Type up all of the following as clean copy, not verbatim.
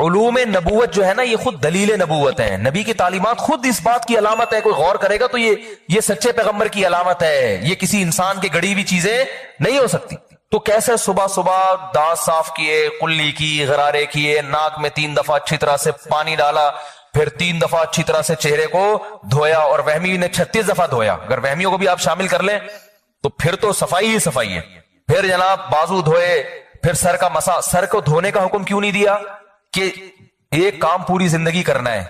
علوم نبوت جو ہے نا یہ خود دلیل نبوت ہے، نبی کی تعلیمات خود اس بات کی علامت ہے، کوئی غور کرے گا تو یہ سچے پیغمبر کی علامت ہے، یہ کسی انسان کے گڑی ہوئی چیزیں نہیں ہو سکتی۔ تو کیسے صبح صبح دانت صاف کیے، کلی کی، غرارے کیے، ناک میں 3 دفعہ اچھی طرح سے پانی ڈالا، پھر 3 دفعہ اچھی طرح سے چہرے کو دھویا، اور وہمی نے 36 دفعہ دھویا، اگر وہمیوں کو بھی آپ شامل کر لیں تو پھر تو صفائی ہی صفائی ہے۔ پھر جناب بازو دھوئے، پھر سر کا مسا، سر کو دھونے کا حکم کیوں نہیں دیا کہ ایک کام پوری زندگی کرنا ہے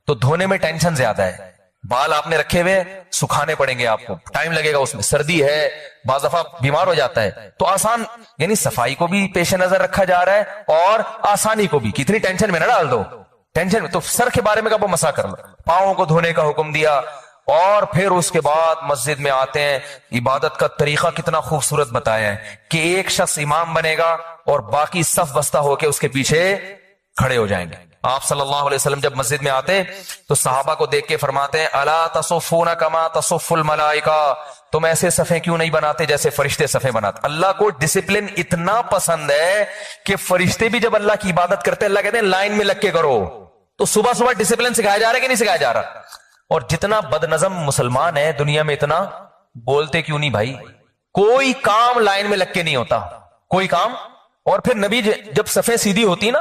تو دھونے میں ٹینشن زیادہ ہے، بال آپ نے رکھے ہوئے سکھانے پڑیں گے، آپ کو ٹائم لگے گا، اس میں سردی ہے، بعض دفعہ بیمار ہو جاتا ہے، تو آسان، یعنی صفائی کو بھی پیش نظر رکھا جا رہا ہے اور آسانی کو بھی، کتنی ٹینشن میں نہ ڈال دو، ٹینشن میں تو سر کے بارے میں کب مسا کر لو، پاؤں کو دھونے کا حکم دیا، اور پھر اس کے بعد مسجد میں آتے ہیں، عبادت کا طریقہ کتنا خوبصورت بتایا ہے کہ ایک شخص امام بنے گا اور باقی صف بستہ ہو کے اس کے پیچھے کھڑے ہو جائیں گے۔ آپ صلی اللہ علیہ وسلم جب مسجد میں آتے تو صحابہ کو دیکھ کے فرماتے ہیں الا تصفون کما تصف الملائکہ، تم ایسے صفیں کیوں نہیں بناتے جیسے فرشتے صفیں بناتے۔ اللہ کو ڈسپلن اتنا پسند ہے کہ فرشتے بھی جب اللہ کی عبادت کرتے ہیں اللہ کہتے ہیں لائن میں لگ کے کرو، تو صبح صبح ڈسپلن سکھایا جا رہا ہے کہ نہیں سکھایا جا رہا؟ اور جتنا بد نظم مسلمان ہے دنیا میں اتنا بولتے کیوں نہیں بھائی؟ کوئی کام لائن میں لگ کے نہیں ہوتا، کوئی کام۔ اور پھر نبی جب صفیں سیدھی ہوتی نا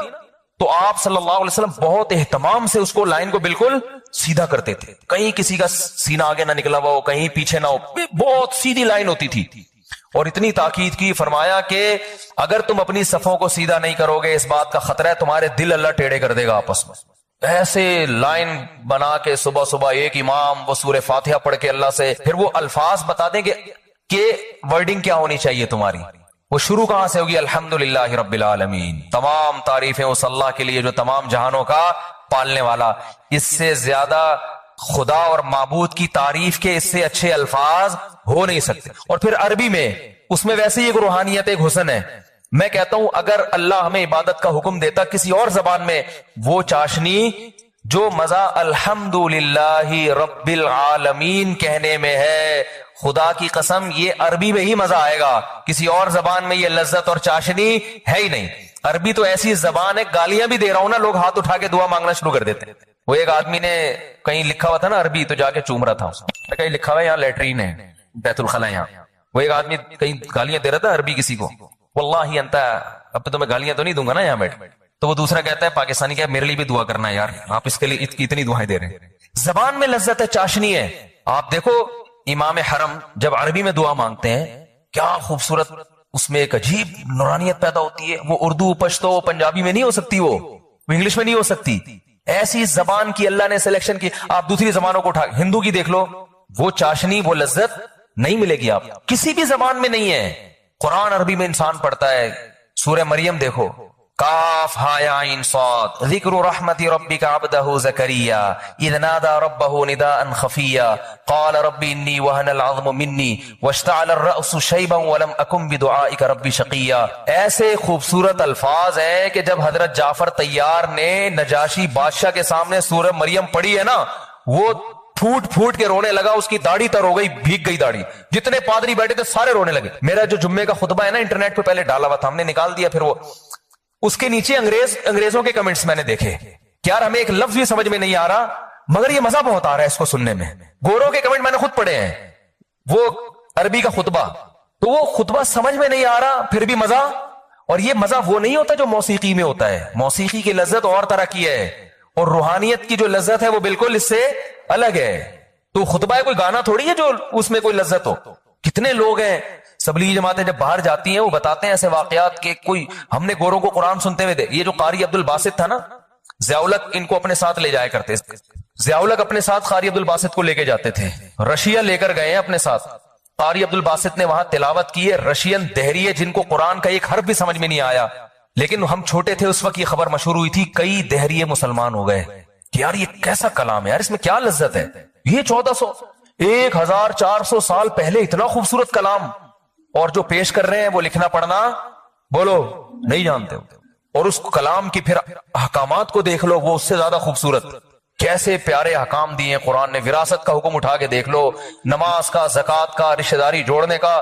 تو آپ صلی اللہ علیہ وسلم بہت اہتمام سے اس کو لائن کو بالکل سیدھا کرتے تھے، کہیں کسی کا سینہ آگے نہ نکلا ہوا ہو، کہیں پیچھے نہ ہو، بہت سیدھی لائن ہوتی تھی۔ اور اتنی تاکید کی، فرمایا کہ اگر تم اپنی صفوں کو سیدھا نہیں کرو گے اس بات کا خطرہ ہے تمہارے دل اللہ ٹیڑے کر دے گا آپس میں۔ ایسے لائن بنا کے صبح صبح ایک امام وہ سورہ فاتحہ پڑھ کے اللہ سے پھر وہ الفاظ بتا دیں کہ ورڈنگ کیا ہونی چاہیے تمہاری، وہ شروع کہاں سے ہوگی؟ الحمدللہ رب العالمین، تمام تعریفیں اس اللہ کے لیے جو تمام جہانوں کا پالنے والا۔ اس سے زیادہ خدا اور معبود کی تعریف کے اس سے اچھے الفاظ ہو نہیں سکتے۔ اور پھر عربی میں اس میں ویسے ہی ایک روحانیت، ایک حسن ہے۔ میں کہتا ہوں اگر اللہ ہمیں عبادت کا حکم دیتا کسی اور زبان میں، وہ چاشنی جو مزہ الحمدللہ رب العالمین کہنے میں ہے، خدا کی قسم یہ عربی میں ہی مزہ آئے گا، کسی اور زبان میں یہ لذت اور چاشنی ہے ہی نہیں۔ عربی تو ایسی زبان ہے، گالیاں بھی دے رہا ہوں نا لوگ ہاتھ اٹھا کے دعا مانگنا شروع کر دیتے ہیں۔ وہ ایک آدمی نے کہیں لکھا ہوا تھا نا عربی، تو جا کے چوم رہا تھا، کہیں لکھا ہوا ہے یہاں لیٹرین ہے، بیت الخلا یہاں، وہ ایک آدمی کہیں گالیاں دے رہا تھا عربی کسی کو، واللہ انت، اب تو میں گالیاں تو نہیں دوں گا نا یہاں بیٹھ، تو وہ دوسرا کہتا ہے پاکستانی کیا میرے لیے بھی دعا کرنا ہے یار، آپ اس کے لیے اتنی دعائیں دے رہے ہیں۔ زبان میں لذت ہے، چاشنی ہے۔ آپ دیکھو امام حرم جب عربی میں دعا مانگتے ہیں کیا خوبصورت، اس میں ایک عجیب نورانیت پیدا ہوتی ہے، وہ اردو، پشتو، پنجابی میں نہیں ہو سکتی، وہ انگلش میں نہیں ہو سکتی، ایسی زبان کی اللہ نے سلیکشن کی۔ آپ دوسری زبانوں کو اٹھا، ہندو کی دیکھ لو، وہ چاشنی، وہ لذت نہیں ملے گی، آپ کسی بھی زبان میں نہیں ہے۔ قرآن عربی میں انسان پڑھتا ہے، سورہ مریم دیکھو، کاف ہا یا عین صاد، ذکر رحمت ربک عبدہ زکریا اذ نادى ربہ نداء خفیا قال رب انی وہن العظم منی واشتعل الرأس شیبا ولم اکن بدعائک رب شقیا۔ ایسے خوبصورت الفاظ ہیں کہ جب حضرت جعفر طیار نے نجاشی بادشاہ کے سامنے سورہ مریم پڑھی ہے نا، وہ پھوٹ پھوٹ کے رونے لگا، اس کی داڑھی تر ہو گئی، بھیگ گئی داڑھی، جتنے پادری بیٹھے تھے سارے رونے لگے۔ میرا جو جمعے کا خطبہ ہے نا انٹرنیٹ پہ پہلے ڈالا ہوا تھا، ہم نے نکال دیا، پھر وہ اس کے نیچے انگریزوں کے کمنٹس میں نے دیکھے کہ یار ہمیں ایک لفظ بھی سمجھ میں نہیں آ رہا مگر یہ مزہ بہت آ رہا ہے اس کو سننے میں۔ گوروں کے کمنٹ میں نے خود پڑھے ہیں، وہ عربی کا خطبہ، تو وہ خطبہ سمجھ میں نہیں آ رہا پھر بھی مزہ، اور یہ مزہ وہ نہیں ہوتا جو موسیقی میں ہوتا ہے، موسیقی کی لذت اور طرح کی ہے، اور روحانیت کی جو لذت ہے وہ بالکل اس سے الگ ہے۔ تو خطبہ ہے کوئی گانا تھوڑی ہے جو اس میں کوئی لذت ہو۔ کتنے لوگ ہیں تبلیغی جماعتیں جب باہر جاتی ہیں وہ بتاتے ہیں ایسے واقعات کہ کوئی ہم نے گوروں کو قرآن سنتے ہوئے دے، یہ جو قاری عبد الباسط تھا نا، ضیاء الحق ان کو اپنے ساتھ لے جایا کرتے، ضیاء الحق اپنے ساتھ قاری عبد الباسط کو لے کے جاتے تھے، رشیا لے کر گئے ہیں اپنے ساتھ۔ قاری عبد الباسط نے وہاں تلاوت کی ہے، رشین دہریے جن کو قرآن کا ایک حرف بھی سمجھ میں نہیں آیا، لیکن ہم چھوٹے تھے اس وقت یہ خبر مشہور ہوئی تھی، کئی دہریے مسلمان ہو گئے کہ یار یہ کیسا کلام ہے یار، اس میں کیا لذت ہے، یہ 1400 سال پہلے اتنا خوبصورت کلام، اور جو پیش کر رہے ہیں وہ لکھنا پڑھنا بولو نہیں جانتے، اور اس کلام کی پھر احکامات کو دیکھ لو، وہ اس سے زیادہ خوبصورت، کیسے پیارے احکام دیے قرآن نے۔ وراثت کا حکم اٹھا کے دیکھ لو، نماز کا، زکوٰۃ کا، رشتہ داری جوڑنے کا،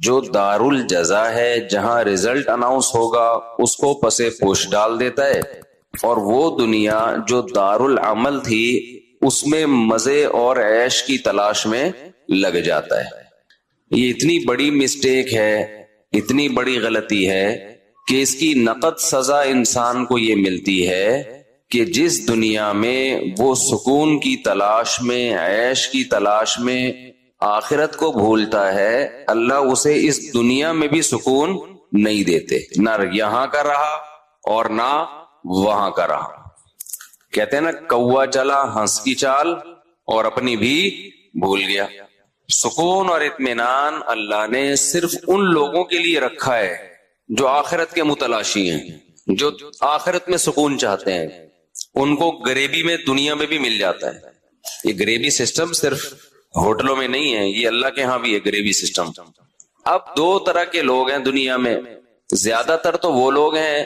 جو دار الجزا ہے جہاں رزلٹ اناؤنس ہوگا اس کو پسے پوش ڈال دیتا ہے، اور وہ دنیا جو دار العمل تھی اس میں مزے اور عیش کی تلاش میں لگ جاتا ہے۔ یہ اتنی بڑی مسٹیک ہے، اتنی بڑی غلطی ہے کہ اس کی نقد سزا انسان کو یہ ملتی ہے کہ جس دنیا میں وہ سکون کی تلاش میں، عیش کی تلاش میں آخرت کو بھولتا ہے، اللہ اسے اس دنیا میں بھی سکون نہیں دیتے، نہ یہاں کا رہا اور نہ وہاں کا رہا۔ کہتے ہیں نا کوا چلا ہنس کی چال اور اپنی بھی بھول گیا۔ سکون اور اطمینان اللہ نے صرف ان لوگوں کے لیے رکھا ہے جو آخرت کے متلاشی ہیں، جو آخرت میں سکون چاہتے ہیں، ان کو غریبی میں دنیا میں بھی مل جاتا ہے۔ یہ غریبی سسٹم صرف ہوٹلوں میں نہیں ہے، یہ اللہ کے ہاں بھی ہے غریبی سسٹم۔ اب دو طرح کے لوگ ہیں دنیا میں، زیادہ تر تو وہ لوگ ہیں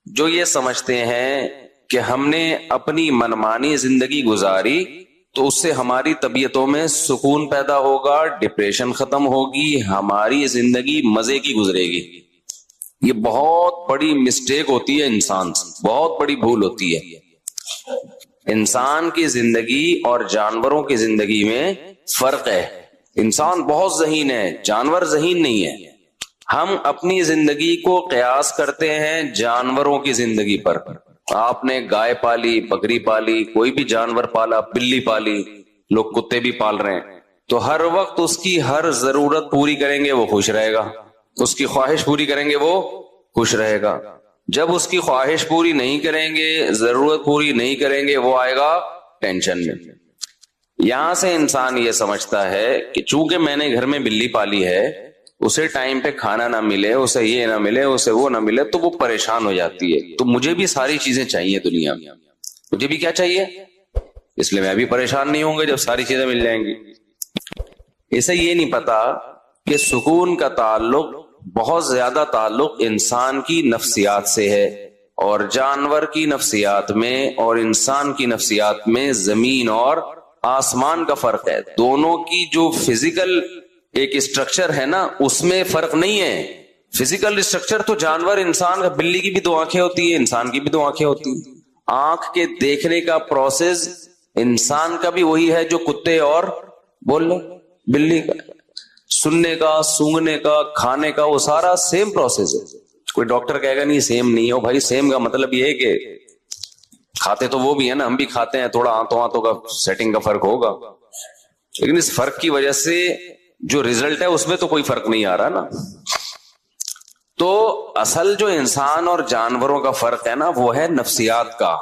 جو یہ سمجھتے ہیں کہ ہم نے اپنی منمانی زندگی گزاری تو اس سے ہماری طبیعتوں میں سکون پیدا ہوگا، ڈپریشن ختم ہوگی، ہماری زندگی مزے کی گزرے گی۔ یہ بہت بڑی مسٹیک ہوتی ہے انسان سے، بہت بڑی بھول ہوتی ہے۔ انسان کی زندگی اور جانوروں کی زندگی میں فرق ہے۔ انسان بہت ذہین ہے، جانور ذہین نہیں ہے۔ ہم اپنی زندگی کو قیاس کرتے ہیں جانوروں کی زندگی پر۔ آپ نے گائے پالی، بکری پالی، کوئی بھی جانور پالا، بلی پالی، لوگ کتے بھی پال رہے ہیں، تو ہر وقت اس کی ہر ضرورت پوری کریں گے وہ خوش رہے گا، اس کی خواہش پوری کریں گے وہ خوش رہے گا۔ جب اس کی خواہش پوری نہیں کریں گے، ضرورت پوری نہیں کریں گے، وہ آئے گا ٹینشن میں۔ یہاں سے انسان یہ سمجھتا ہے کہ چونکہ میں نے گھر میں بلی پالی ہے، اسے ٹائم پہ کھانا نہ ملے، اسے یہ نہ ملے، اسے وہ نہ ملے، تو وہ پریشان ہو جاتی ہے۔ تو مجھے بھی ساری چیزیں چاہیے دنیا میں، مجھے بھی کیا چاہیے، اس لیے میں بھی پریشان نہیں ہوں گا جب ساری چیزیں مل جائیں گی۔ اسے یہ نہیں پتا کہ سکون کا تعلق، بہت زیادہ تعلق انسان کی نفسیات سے ہے، اور جانور کی نفسیات میں اور انسان کی نفسیات میں زمین اور آسمان کا فرق ہے۔ دونوں کی جو فزیکل ایک اسٹرکچر ہے نا، اس میں فرق نہیں ہے۔ فزیکل اسٹرکچر تو جانور، انسان کا، بلی کی بھی دو آنکھیں ہوتی ہیں، انسان کی بھی دو آنکھیں ہوتی ہیں۔ آنکھ کے دیکھنے کا پروسیس انسان کا بھی وہی ہے جو کتے اور بولنے بلی کا، سننے کا، سونگنے کا، کھانے کا، وہ سارا سیم پروسیس ہے۔ کوئی ڈاکٹر کہے گا نہیں سیم نہیں ہو بھائی، سیم کا مطلب یہ ہے کہ کھاتے تو وہ بھی ہے نا، ہم بھی کھاتے ہیں، تھوڑا آنتوں کا سیٹنگ کا فرق ہوگا، لیکن اس فرق کی وجہ سے جو ریزلٹ ہے اس میں تو کوئی فرق نہیں آ رہا نا۔ تو اصل جو انسان اور جانوروں کا فرق ہے نا، وہ ہے نفسیات کا،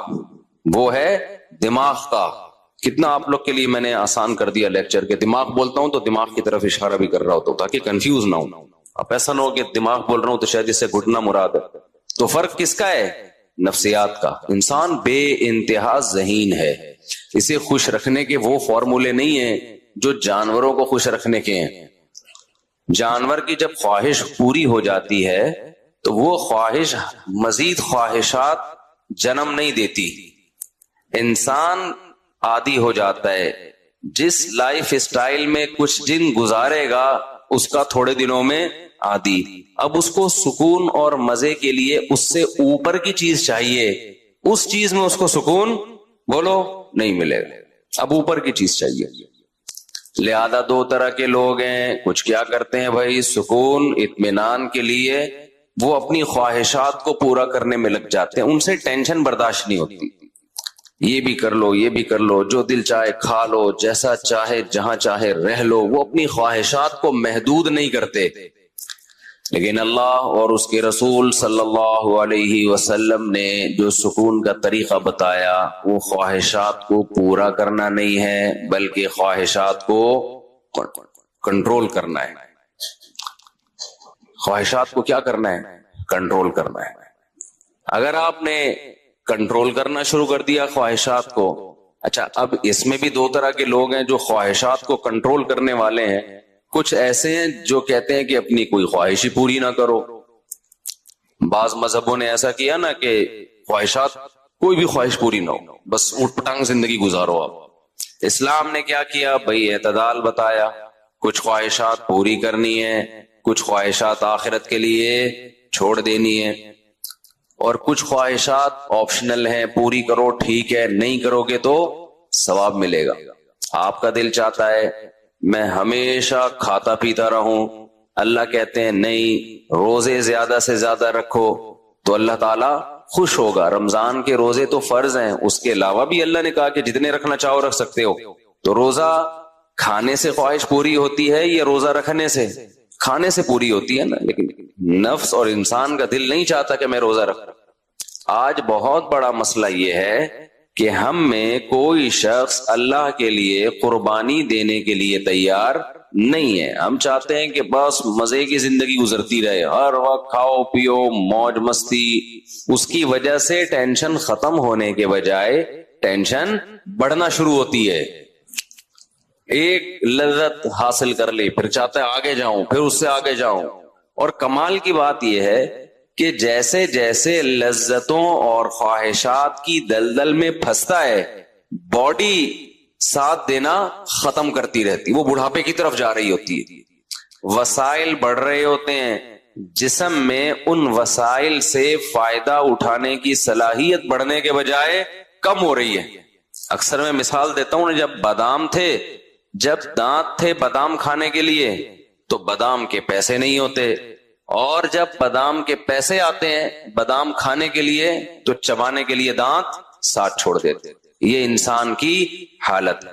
وہ ہے دماغ کا۔ کتنا آپ لوگ کے لیے میں نے آسان کر دیا لیکچر کے، دماغ بولتا ہوں تو دماغ کی طرف اشارہ بھی کر رہا ہوتا ہوں تاکہ کنفیوز نہ ہو۔ اب ایسا نہ ہو کہ دماغ بول رہا ہوں تو شاید اس سے گھٹنا مراد ہے۔ تو فرق کس کا ہے؟ نفسیات کا۔ انسان بے انتہا ذہین ہے، اسے خوش رکھنے کے وہ فارمولے نہیں ہیں جو جانوروں کو خوش رکھنے کے ہیں۔ جانور کی جب خواہش پوری ہو جاتی ہے تو وہ خواہش مزید خواہشات جنم نہیں دیتی۔ انسان عادی ہو جاتا ہے، جس لائف اسٹائل میں کچھ دن گزارے گا اس کا تھوڑے دنوں میں عادی۔ اب اس کو سکون اور مزے کے لیے اس سے اوپر کی چیز چاہیے، اس چیز میں اس کو سکون بولو نہیں ملے گا، اب اوپر کی چیز چاہیے۔ لہذا دو طرح کے لوگ ہیں، کچھ کیا کرتے ہیں بھائی، سکون اطمینان کے لیے وہ اپنی خواہشات کو پورا کرنے میں لگ جاتے ہیں، ان سے ٹینشن برداشت نہیں ہوتی، یہ بھی کر لو، یہ بھی کر لو، جو دل چاہے کھا لو، جیسا چاہے جہاں چاہے رہ لو، وہ اپنی خواہشات کو محدود نہیں کرتے۔ لیکن اللہ اور اس کے رسول صلی اللہ علیہ وسلم نے جو سکون کا طریقہ بتایا وہ خواہشات کو پورا کرنا نہیں ہے بلکہ خواہشات کو کنٹرول کرنا ہے۔ خواہشات کو کیا کرنا ہے؟ کنٹرول کرنا ہے۔ اگر آپ نے کنٹرول کرنا شروع کر دیا خواہشات کو، اچھا اب اس میں بھی دو طرح کے لوگ ہیں جو خواہشات کو کنٹرول کرنے والے ہیں۔ کچھ ایسے ہیں جو کہتے ہیں کہ اپنی کوئی خواہش ہی پوری نہ کرو۔ بعض مذہبوں نے ایسا کیا نا کہ خواہشات، کوئی بھی خواہش پوری نہ ہو، بس اٹھ پٹانگ زندگی گزارو آپ۔ اسلام نے کیا کیا بھائی؟ اعتدال بتایا، کچھ خواہشات پوری کرنی ہے، کچھ خواہشات آخرت کے لیے چھوڑ دینی ہے، اور کچھ خواہشات آپشنل ہیں، پوری کرو ٹھیک ہے، نہیں کرو گے تو ثواب ملے گا۔ آپ کا دل چاہتا ہے میں ہمیشہ کھاتا پیتا رہوں، اللہ کہتے ہیں نہیں، روزے زیادہ سے زیادہ رکھو تو اللہ تعالیٰ خوش ہوگا۔ رمضان کے روزے تو فرض ہیں، اس کے علاوہ بھی اللہ نے کہا کہ جتنے رکھنا چاہو رکھ سکتے ہو۔ تو روزہ کھانے سے خواہش پوری ہوتی ہے یا روزہ رکھنے سے؟ کھانے سے پوری ہوتی ہے نا، لیکن نفس اور انسان کا دل نہیں چاہتا کہ میں روزہ رکھوں۔ آج بہت بڑا مسئلہ یہ ہے کہ ہم میں کوئی شخص اللہ کے لیے قربانی دینے کے لیے تیار نہیں ہے۔ ہم چاہتے ہیں کہ بس مزے کی زندگی گزرتی رہے، ہر وقت کھاؤ پیو موج مستی۔ اس کی وجہ سے ٹینشن ختم ہونے کے بجائے ٹینشن بڑھنا شروع ہوتی ہے۔ ایک لذت حاصل کر لی، پھر چاہتا ہے آگے جاؤں، پھر اس سے آگے جاؤں۔ اور کمال کی بات یہ ہے کہ جیسے جیسے لذتوں اور خواہشات کی دلدل میں پھنستا ہے، باڈی ساتھ دینا ختم کرتی رہتی، وہ بڑھاپے کی طرف جا رہی ہوتی ہے۔ وسائل بڑھ رہے ہوتے ہیں، جسم میں ان وسائل سے فائدہ اٹھانے کی صلاحیت بڑھنے کے بجائے کم ہو رہی ہے۔ اکثر میں مثال دیتا ہوں، جب بادام تھے، جب دانت تھے بادام کھانے کے لیے تو بادام کے پیسے نہیں ہوتے، اور جب بادام کے پیسے آتے ہیں بادام کھانے کے لیے تو چبانے کے لیے دانت ساتھ چھوڑ دیتے۔ یہ انسان کی حالت ہے۔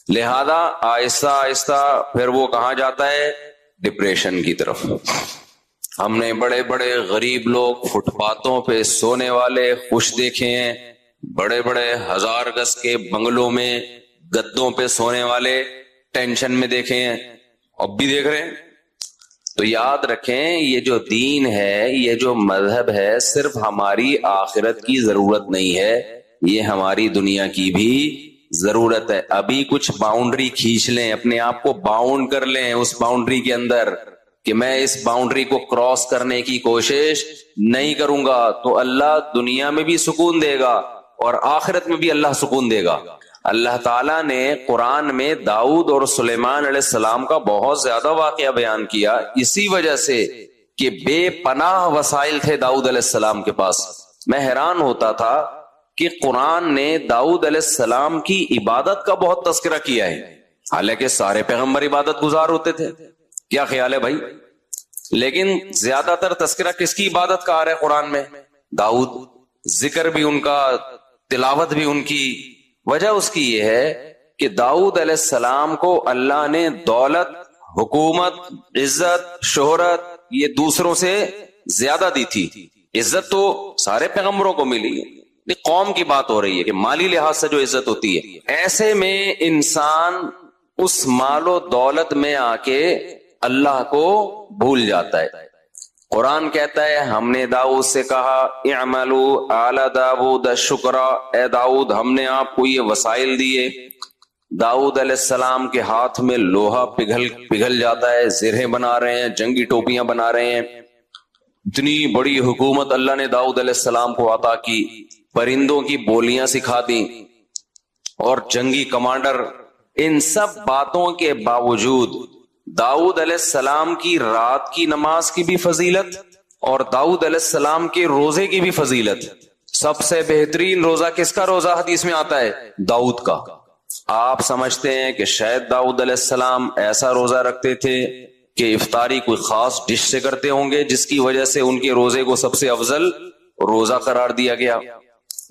لہذا آہستہ آہستہ پھر وہ کہاں جاتا ہے؟ ڈپریشن کی طرف۔ ہم نے بڑے بڑے غریب لوگ فٹ پاتھوں پہ سونے والے خوش دیکھے ہیں، بڑے بڑے 1000 گز کے بنگلوں میں گدوں پہ سونے والے ٹینشن میں دیکھے ہیں، اب بھی دیکھ رہے ہیں۔ تو یاد رکھیں، یہ جو دین ہے، یہ جو مذہب ہے، صرف ہماری آخرت کی ضرورت نہیں ہے، یہ ہماری دنیا کی بھی ضرورت ہے۔ ابھی کچھ باؤنڈری کھینچ لیں، اپنے آپ کو باؤنڈ کر لیں اس باؤنڈری کے اندر کہ میں اس باؤنڈری کو کراس کرنے کی کوشش نہیں کروں گا، تو اللہ دنیا میں بھی سکون دے گا اور آخرت میں بھی اللہ سکون دے گا۔ اللہ تعالیٰ نے قرآن میں داؤد اور سلیمان علیہ السلام کا بہت زیادہ واقعہ بیان کیا، اسی وجہ سے کہ بے پناہ وسائل تھے داؤد علیہ السلام کے پاس۔ میں حیران ہوتا تھا کہ قرآن نے داؤد علیہ السلام کی عبادت کا بہت تذکرہ کیا ہے، حالانکہ سارے پیغمبر عبادت گزار ہوتے تھے۔ کیا خیال ہے بھائی؟ لیکن زیادہ تر تذکرہ کس کی عبادت کا آ رہا ہے قرآن میں؟ داؤد۔ ذکر بھی ان کا، تلاوت بھی ان کی۔ وجہ اس کی یہ ہے کہ داؤد علیہ السلام کو اللہ نے دولت، حکومت، عزت، شہرت یہ دوسروں سے زیادہ دی تھی۔ عزت تو سارے پیغمبروں کو ملی ہے، قوم کی بات ہو رہی ہے کہ مالی لحاظ سے جو عزت ہوتی ہے۔ ایسے میں انسان اس مال و دولت میں آ کے اللہ کو بھول جاتا ہے۔ قرآن کہتا ہے ہم نے داؤد سے کہا اعملوا آل داؤد شکرا، اے داؤد ہم نے آپ کو یہ وسائل دیے۔ داؤد علیہ السلام کے ہاتھ میں لوہا پگھل جاتا ہے، زرہیں بنا رہے ہیں، جنگی ٹوپیاں بنا رہے ہیں۔ اتنی بڑی حکومت اللہ نے داؤد علیہ السلام کو عطا کی، پرندوں کی بولیاں سکھا دی اور جنگی کمانڈر۔ ان سب باتوں کے باوجود داؤد علیہ السلام کی رات کی نماز کی بھی فضیلت اور داؤد علیہ السلام کے روزے کی بھی فضیلت۔ سب سے بہترین روزہ کس کا روزہ حدیث میں آتا ہے؟ داؤد کا۔ آپ سمجھتے ہیں کہ شاید داؤد علیہ السلام ایسا روزہ رکھتے تھے کہ افطاری کوئی خاص ڈش سے کرتے ہوں گے جس کی وجہ سے ان کے روزے کو سب سے افضل روزہ قرار دیا گیا؟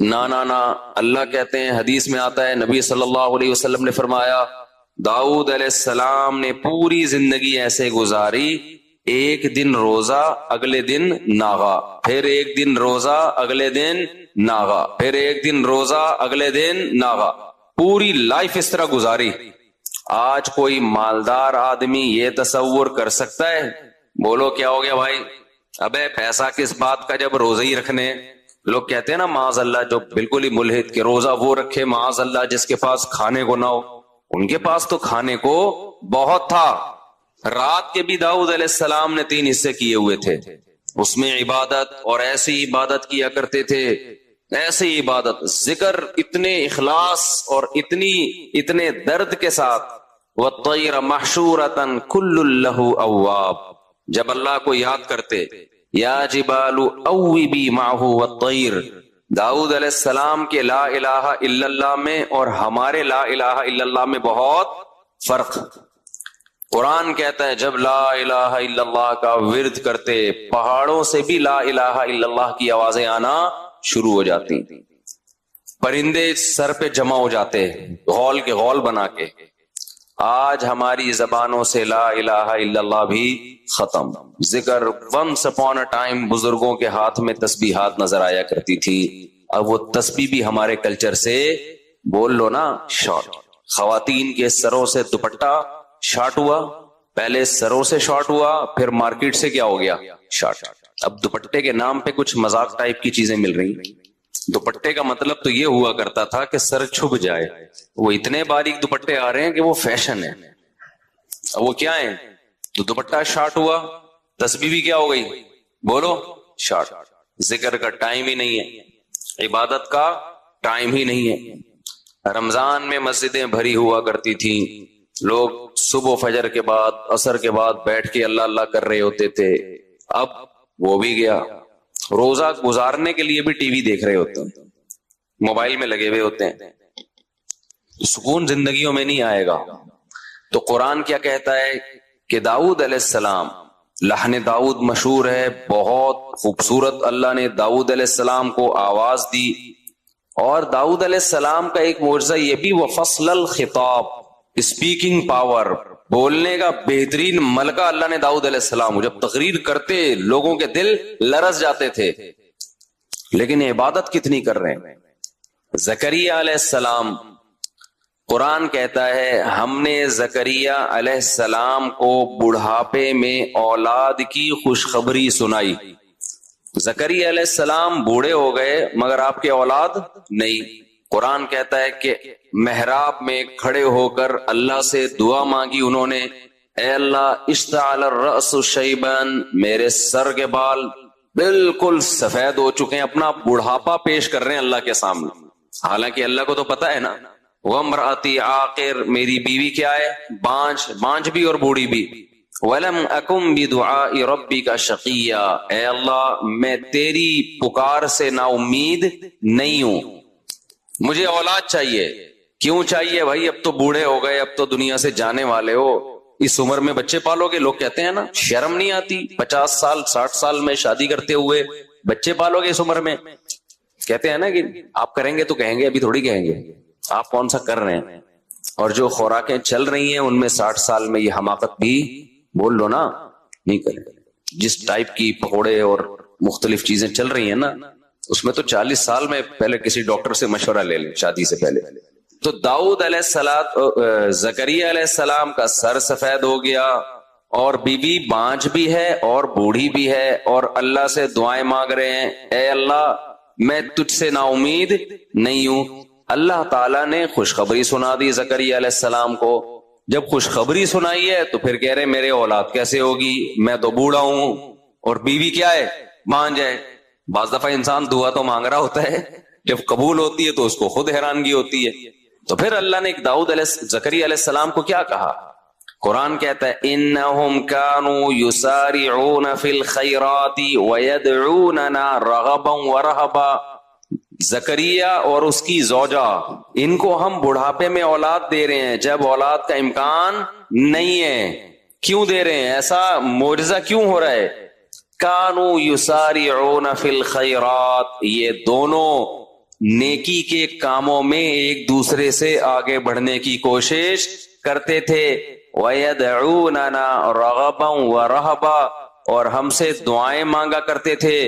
نا، اللہ کہتے ہیں، حدیث میں آتا ہے، نبی صلی اللہ علیہ وسلم نے فرمایا داؤد علیہ السلام نے پوری زندگی ایسے گزاری، ایک دن روزہ اگلے دن ناغا، پھر ایک دن روزہ اگلے دن ناغا، پھر ایک دن روزہ اگلے دن ناغا، پوری لائف اس طرح گزاری۔ آج کوئی مالدار آدمی یہ تصور کر سکتا ہے؟ بولو کیا ہو گیا بھائی؟ ابے پیسہ کس بات کا جب روزہ ہی رکھنے۔ لوگ کہتے ہیں نا معاذ اللہ، جو بالکل ہی ملحد کہ روزہ وہ رکھے معاذ اللہ جس کے پاس کھانے کو نہ ہو۔ ان کے پاس تو کھانے کو بہت تھا۔ رات کے بھی داؤد علیہ السلام نے 3 حصے کیے ہوئے تھے، اس میں عبادت، اور ایسی عبادت کیا کرتے تھے، ایسی عبادت، ذکر اتنے اخلاص اور اتنے درد کے ساتھ۔ وَالطَّيْرَ مَحْشُورَةً كُلٌّ لَهُ أَوَّابٌ، جب اللہ کو یاد کرتے یا جبال اوبی معہ والطیر، داؤد علیہ السلام کے لا الہ الا اللہ میں اور ہمارے لا الہ الا اللہ میں بہت فرق۔ قرآن کہتا ہے جب لا الہ الا اللہ کا ورد کرتے پہاڑوں سے بھی لا الہ الا اللہ کی آوازیں آنا شروع ہو جاتی، پرندے سر پہ جمع ہو جاتے غول کے غول بنا کے۔ آج ہماری زبانوں سے لا الہ الا اللہ بھی ختم۔ ذکر ونس اپون اے ٹائم بزرگوں کے ہاتھ میں تسبیحات نظر آیا کرتی تھی، اب وہ تسبیح بھی ہمارے کلچر سے بول لو نا شارٹ۔ خواتین کے سروں سے دوپٹہ شارٹ ہوا، پہلے سروں سے شارٹ ہوا، پھر مارکیٹ سے کیا ہو گیا شارٹ۔ اب دوپٹے کے نام پہ کچھ مذاق ٹائپ کی چیزیں مل رہی۔ دوپٹے کا مطلب تو یہ ہوا کرتا تھا کہ سر چھپ جائے، وہ اتنے باریک دوپٹے آ رہے ہیں کہ وہ فیشن ہے۔ اب وہ کیا ہے؟ تو دوپٹہ شارٹ ہوا، تسبیح بھی کیا ہو گئی بولو شارٹ۔ ذکر کا ٹائم ہی نہیں ہے، عبادت کا ٹائم ہی نہیں ہے۔ رمضان میں مسجدیں بھری ہوا کرتی تھیں، لوگ صبح فجر کے بعد عصر کے بعد بیٹھ کے اللہ اللہ کر رہے ہوتے تھے، اب وہ بھی گیا۔ روزہ گزارنے کے لیے بھی ٹی وی دیکھ رہے ہوتے ہیں، موبائل میں لگے ہوئے ہوتے ہیں، سکون زندگیوں میں نہیں آئے گا۔ تو قرآن کیا کہتا ہے کہ داؤد علیہ السلام، لحن داؤد مشہور ہے، بہت خوبصورت اللہ نے داؤد علیہ السلام کو آواز دی۔ اور داؤد علیہ السلام کا ایک معجزہ یہ بھی، وہ فصل الخطاب، اسپیکنگ پاور، بولنے کا بہترین ملکہ اللہ نے داؤد علیہ السلام، جب تقریر کرتے لوگوں کے دل لرز جاتے تھے۔ لیکن عبادت کتنی کر رہے ہیں؟ زکریا علیہ السلام، قرآن کہتا ہے ہم نے زکریا علیہ السلام کو بڑھاپے میں اولاد کی خوشخبری سنائی۔ زکریا علیہ السلام بوڑھے ہو گئے مگر آپ کے اولاد نہیں۔ قرآن کہتا ہے کہ محراب میں کھڑے ہو کر اللہ سے دعا مانگی انہوں نے، اے اللہ اشتعل الرأس شیبان، میرے سر کے بال بالکل سفید ہو چکے ہیں، اپنا بڑھاپا پیش کر رہے ہیں اللہ کے سامنے۔ حالانکہ اللہ کو تو پتا ہے نا، وامرأتی عاقر، میری بیوی کیا ہے بانج بھی اور بوڑھی بھی۔ وَلَمْ أَكُمْ بِدُعَاءِ رَبِّكَ شَقِيًّا، اے اللہ میں تیری پکار سے نا امید نہیں ہوں، مجھے اولاد چاہیے۔ کیوں چاہیے بھائی؟ اب تو بوڑھے ہو گئے، اب تو دنیا سے جانے والے ہو، اس عمر میں بچے پالو گے؟ لوگ کہتے ہیں نا، شرم نہیں آتی 50 سال 60 سال میں شادی کرتے ہوئے بچے پالو گے اس عمر میں؟ کہتے ہیں نا کہ آپ کریں گے تو کہیں گے، ابھی تھوڑی کہیں گے، آپ کون سا کر رہے ہیں؟ اور جو خوراکیں چل رہی ہیں ان میں 60 سال میں یہ حماقت بھی بول لو نا نہیں کریں۔ جس ٹائپ کی پکوڑے اور مختلف چیزیں چل رہی ہیں نا، اس میں تو 40 سال میں پہلے کسی ڈاکٹر سے مشورہ لے لیں شادی سے پہلے۔ تو داؤد علیہ السلام، زکریا علیہ السلام کا سر سفید ہو گیا، اور بیوی بانج بھی ہے اور بوڑھی بھی ہے، اور اللہ سے دعائیں مانگ رہے ہیں، اے اللہ میں تجھ سے نا امید نہیں ہوں۔ اللہ تعالیٰ نے خوشخبری سنا دی زکریا علیہ السلام کو۔ جب خوشخبری سنائی ہے تو پھر کہہ رہے میرے اولاد کیسے ہوگی، میں تو بوڑھا ہوں اور بیوی کیا ہے بانج ہے۔ بعض دفعہ انسان دعا تو مانگ رہا ہوتا ہے، جب قبول ہوتی ہے تو اس کو خود حیرانگی ہوتی ہے۔ تو پھر اللہ نے زکریا علیہ السلام کو کیا کہا؟ قرآن کہتا ہے انہم کانوا یسارعون فی الخیرات ویدعوننا رغبا ورہبا۔ زکریا اور اس کی زوجہ، ان کو ہم بڑھاپے میں اولاد دے رہے ہیں جب اولاد کا امکان نہیں ہے۔ کیوں دے رہے ہیں؟ ایسا معجزہ کیوں ہو رہا ہے؟ کانوا یسارعون فی الخیرات، یہ دونوں نیکی کے کاموں میں ایک دوسرے سے آگے بڑھنے کی کوشش کرتے تھے۔ وَيَدْعُونَنَا رَغَبًا وَرَهْبًا، اور ہم سے دعائیں مانگا کرتے تھے،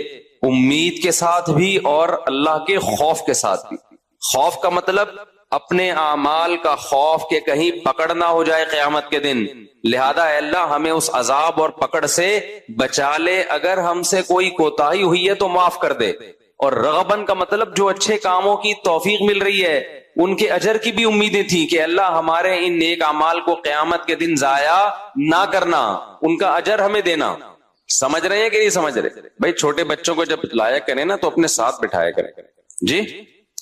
امید کے ساتھ بھی اور اللہ کے خوف کے ساتھ بھی۔ خوف کا مطلب اپنے اعمال کا خوف کہ کہیں پکڑ نہ ہو جائے قیامت کے دن، لہذا اے اللہ ہمیں اس عذاب اور پکڑ سے بچا لے، اگر ہم سے کوئی کوتاہی ہوئی ہے تو معاف کر دے۔ اور رغبن کا مطلب جو اچھے کاموں کی توفیق مل رہی ہے ان کے اجر کی بھی امیدیں تھیں کہ اللہ ہمارے ان نیک اعمال کو قیامت کے دن ضائع نہ کرنا، ان کا اجر ہمیں دینا۔ سمجھ رہے ہیں کہ نہیں سمجھ رہے؟ بھائی چھوٹے بچوں کو جب لایا کریں نا تو اپنے ساتھ بٹھایا کریں۔ جی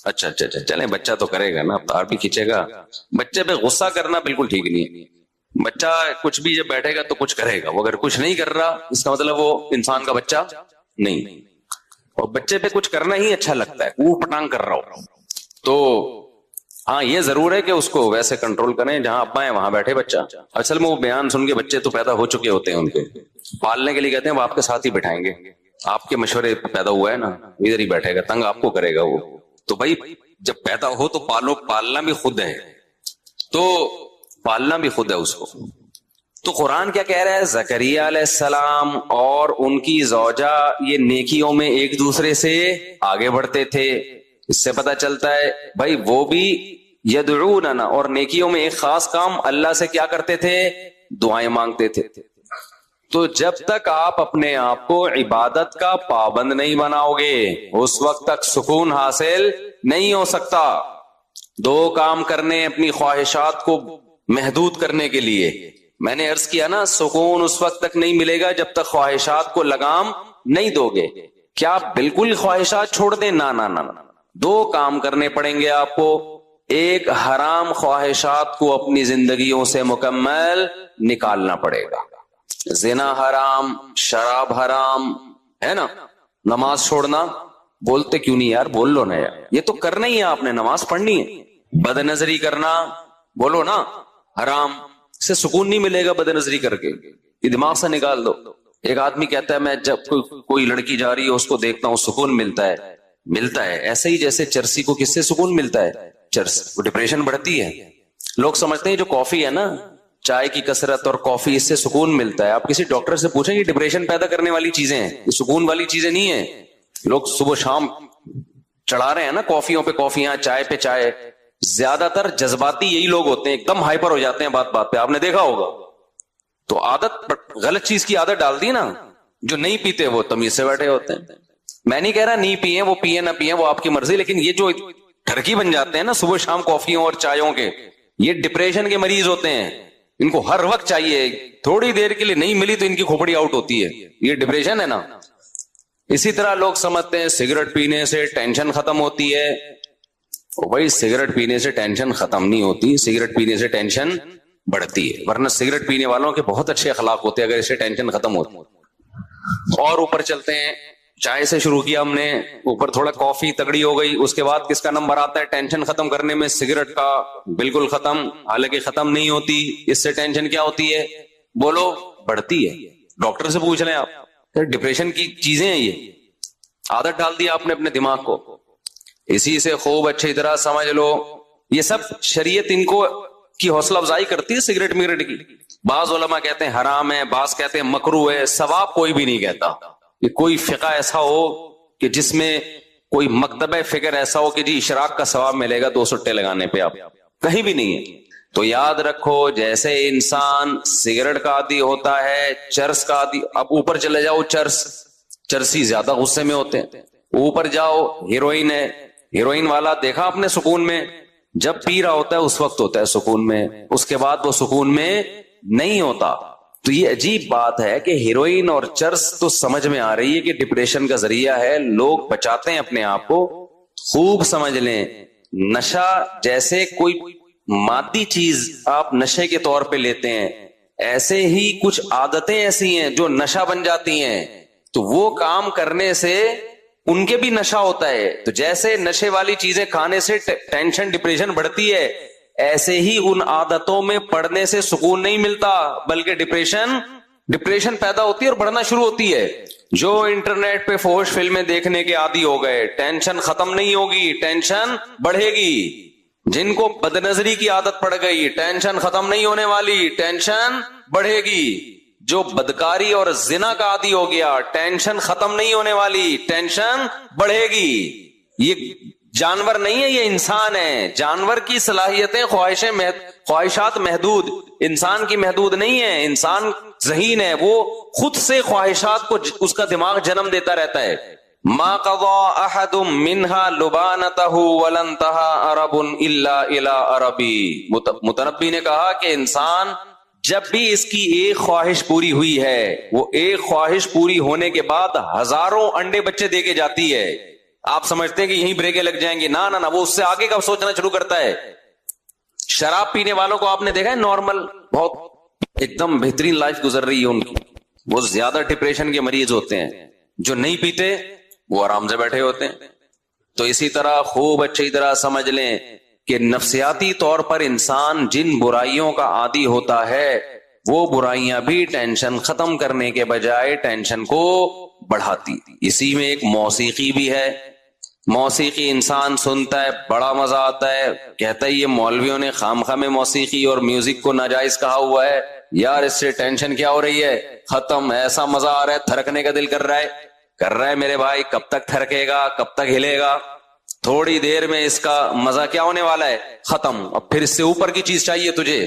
اچھا چلیں، بچہ تو کرے گا نا، اب تار بھی کھینچے گا۔ بچے پہ غصہ کرنا بالکل ٹھیک نہیں ہے۔ بچہ کچھ بھی جب بیٹھے گا تو کچھ کرے گا, وہ اگر کچھ نہیں کر رہا اس کا مطلب وہ انسان کا بچہ نہیں. اور بچے پہ کچھ کرنا ہی اچھا لگتا ہے, وہ پٹانگ کر رہا ہو تو ہاں یہ ضرور ہے کہ اس کو ویسے کنٹرول کریں جہاں ابا ہے وہاں بیٹھے بچہ. اصل میں وہ بیان سن کے بچے تو پیدا ہو چکے ہوتے ہیں, ان کے پالنے کے لیے کہتے ہیں وہ آپ کے ساتھ ہی بٹھائیں گے, آپ کے مشورے پیدا ہوا ہے نا, ادھر ہی بیٹھے گا, تنگ آپ کو کرے گا وہ. تو بھائی جب پیدا ہو تو پالو, پالنا بھی خود ہے, تو پالنا بھی خود ہے اس کو. تو قرآن کیا کہہ رہا ہے, زکریہ علیہ السلام اور ان کی زوجہ یہ نیکیوں میں ایک دوسرے سے آگے بڑھتے تھے. اس سے پتا چلتا ہے بھائی وہ بھی یدعوننا, اور نیکیوں میں ایک خاص کام اللہ سے کیا کرتے تھے, دعائیں مانگتے تھے. تو جب تک آپ اپنے آپ کو عبادت کا پابند نہیں بناؤ گے اس وقت تک سکون حاصل نہیں ہو سکتا. دو کام کرنے اپنی خواہشات کو محدود کرنے کے لیے, میں نے عرض کیا نا سکون اس وقت تک نہیں ملے گا جب تک خواہشات کو لگام نہیں دو گے. کیا آپ بالکل خواہشات چھوڑ دیں؟ نہ, دو کام کرنے پڑیں گے آپ کو. ایک, حرام خواہشات کو اپنی زندگیوں سے مکمل نکالنا پڑے گا. زنا حرام, شراب حرام ہے نا, نماز چھوڑنا, بولتے کیوں نہیں یار, بول لو نا یار, یہ تو کرنا ہی ہے آپ نے, نماز پڑھنی ہے. بد نظری کرنا, بولو نا حرام, سے سکون نہیں ملے گا. بد نظری کر کے یہ دماغ سے نکال دو. ایک آدمی کہتا ہے میں جب کوئی لڑکی جا رہی ہے اس کو دیکھتا ہوں سکون ملتا ہے. ایسے ہی جیسے چرسی کو کس سے سکون ملتا ہے, چرس, وہ ڈپریشن بڑھتی ہے. لوگ سمجھتے ہیں جو کافی ہے نا, چائے کی کثرت اور کافی, اس سے سکون ملتا ہے. آپ کسی ڈاکٹر سے پوچھیں یہ ڈپریشن پیدا کرنے والی چیزیں ہیں, یہ سکون والی چیزیں نہیں ہیں. لوگ صبح شام چڑھا رہے ہیں نا کافیوں پہ کافیاں, چائے پہ چائے. زیادہ تر جذباتی یہی لوگ ہوتے ہیں, ایک دم ہائپر ہو جاتے ہیں بات بات پہ, آپ نے دیکھا ہوگا. تو عادت, غلط چیز کی عادت ڈال دی نا. جو نہیں پیتے وہ تمیز سے بیٹھے ہوتے ہیں. میں نہیں کہہ رہا نہیں پیئے, وہ پیئے نہ پیئے وہ آپ کی مرضی, لیکن یہ جو ٹھرکی بن جاتے ہیں نا صبح شام کافیوں اور چایوں کے, یہ ڈپریشن کے مریض ہوتے ہیں. ان کو ہر وقت چاہیے, تھوڑی دیر کے لیے نہیں ملی تو ان کی کھوپڑی آؤٹ ہوتی ہے. یہ ڈپریشن ہے نا. اسی طرح لوگ سمجھتے ہیں سگریٹ پینے سے ٹینشن ختم ہوتی ہے. بھائی سگریٹ پینے سے ٹینشن ختم نہیں ہوتی, سگریٹ پینے سے ٹینشن بڑھتی ہے. ورنہ سگریٹ پینے والوں کے بہت اچھے اخلاق ہوتے ہیں اگر اس سے ٹینشن ختم ہوتی. اور اوپر چلتے ہیں, چائے سے شروع کیا ہم نے, اوپر تھوڑا کافی تگڑی ہو گئی, اس کے بعد کس کا نمبر آتا ہے ٹینشن ختم کرنے میں, سگریٹ کا. بالکل ختم, حالانکہ ختم نہیں ہوتی. اس سے ٹینشن کیا ہوتی ہے, بولو, بڑھتی ہے. ڈاکٹر سے پوچھ لیں آپ, ڈپریشن کی چیزیں ہیں یہ, عادت ڈال دی آپ نے اپنے دماغ کو. اسی سے خوب اچھی طرح سمجھ لو یہ سب شریعت ان کو کی حوصلہ افزائی کرتی ہے سگریٹ میگریٹ کی. بعض علماء کہتے ہیں حرام ہے, بعض کہتے ہیں مکروہ ہے. ثواب کوئی بھی نہیں کہتا کہ کوئی فقہ ایسا ہو کہ جس میں کوئی مکتبہ فکر ایسا ہو کہ جی اشراق کا ثواب ملے گا 2 سٹے لگانے پہ, آپ کہیں بھی نہیں ہے. تو یاد رکھو جیسے انسان سگریٹ کا عادی ہوتا ہے, چرس کا عادی, اب اوپر چلے جاؤ چرسی زیادہ غصے میں ہوتے ہیں. اوپر جاؤ ہیروئن ہے, ہیروئن والا دیکھا آپ نے سکون میں, جب پی رہا ہوتا ہے اس وقت ہوتا ہے سکون میں, اس کے بعد وہ سکون میں نہیں ہوتا. تو یہ عجیب بات ہے کہ ہیروئن اور چرس تو سمجھ میں آ رہی ہے کہ ڈپریشن کا ذریعہ ہے, لوگ بچاتے ہیں اپنے آپ کو. خوب سمجھ لیں, نشہ جیسے کوئی مادی چیز آپ نشے کے طور پہ لیتے ہیں, ایسے ہی کچھ عادتیں ایسی ہیں جو نشہ بن جاتی ہیں. تو وہ کام کرنے سے ان کے بھی نشہ ہوتا ہے. تو جیسے نشے والی چیزیں کھانے سے ٹینشن ڈپریشن بڑھتی ہے, ایسے ہی ان عادتوں میں پڑنے سے سکون نہیں ملتا بلکہ ڈپریشن پیدا ہوتی ہے اور بڑھنا شروع ہوتی ہے. جو انٹرنیٹ پہ فحش فلمیں دیکھنے کے عادی ہو گئے, ٹینشن ختم نہیں ہوگی, ٹینشن بڑھے گی. جن کو بد نظری کی عادت پڑ گئی, ٹینشن ختم نہیں ہونے والی, ٹینشن بڑھے گی. جو بدکاری اور زنا کا عادی ہو گیا, ٹینشن ختم نہیں ہونے والی, ٹینشن بڑھے گی. یہ جانور نہیں ہے, یہ انسان ہے. جانور کی صلاحیتیں خواہشات محدود, انسان کی محدود نہیں ہے. انسان ذہین ہے, وہ خود سے خواہشات کو اس کا دماغ جنم دیتا رہتا ہے. ما قضى احد منها لبانته ولن انتهى عرب الا الى عربی. متنبی نے کہا کہ انسان جب بھی اس کی ایک خواہش پوری ہوئی ہے, وہ ایک خواہش پوری ہونے کے بعد ہزاروں انڈے بچے دے کے جاتی ہے. آپ سمجھتے ہیں کہ یہیں بریکیں لگ جائیں گی, نہ وہ اس سے آگے کا سوچنا شروع کرتا ہے. شراب پینے والوں کو آپ نے دیکھا ہے, نارمل بہت ایک دم بہترین لائف گزر رہی ہے ان کی. وہ زیادہ ڈپریشن کے مریض ہوتے ہیں. جو نہیں پیتے وہ آرام سے بیٹھے ہوتے ہیں. تو اسی طرح خوب اچھی طرح سمجھ لیں کہ نفسیاتی طور پر انسان جن برائیوں کا عادی ہوتا ہے وہ برائیاں بھی ٹینشن ختم کرنے کے بجائے ٹینشن کو بڑھاتی. اسی میں ایک موسیقی بھی ہے. موسیقی انسان سنتا ہے بڑا مزہ آتا ہے, کہتا ہے یہ مولویوں نے خام خام موسیقی اور میوزک کو ناجائز کہا ہوا ہے, یار اس سے ٹینشن کیا ہو رہی ہے, ختم, ایسا مزہ آ رہا ہے, تھرکنے کا دل کر رہا ہے میرے بھائی. کب تک تھرکے گا, کب تک ہلے گا؟ تھوڑی دیر میں اس کا مزہ کیا ہونے والا ہے, ختم. اب پھر اس سے اوپر کی چیز چاہیے تجھے.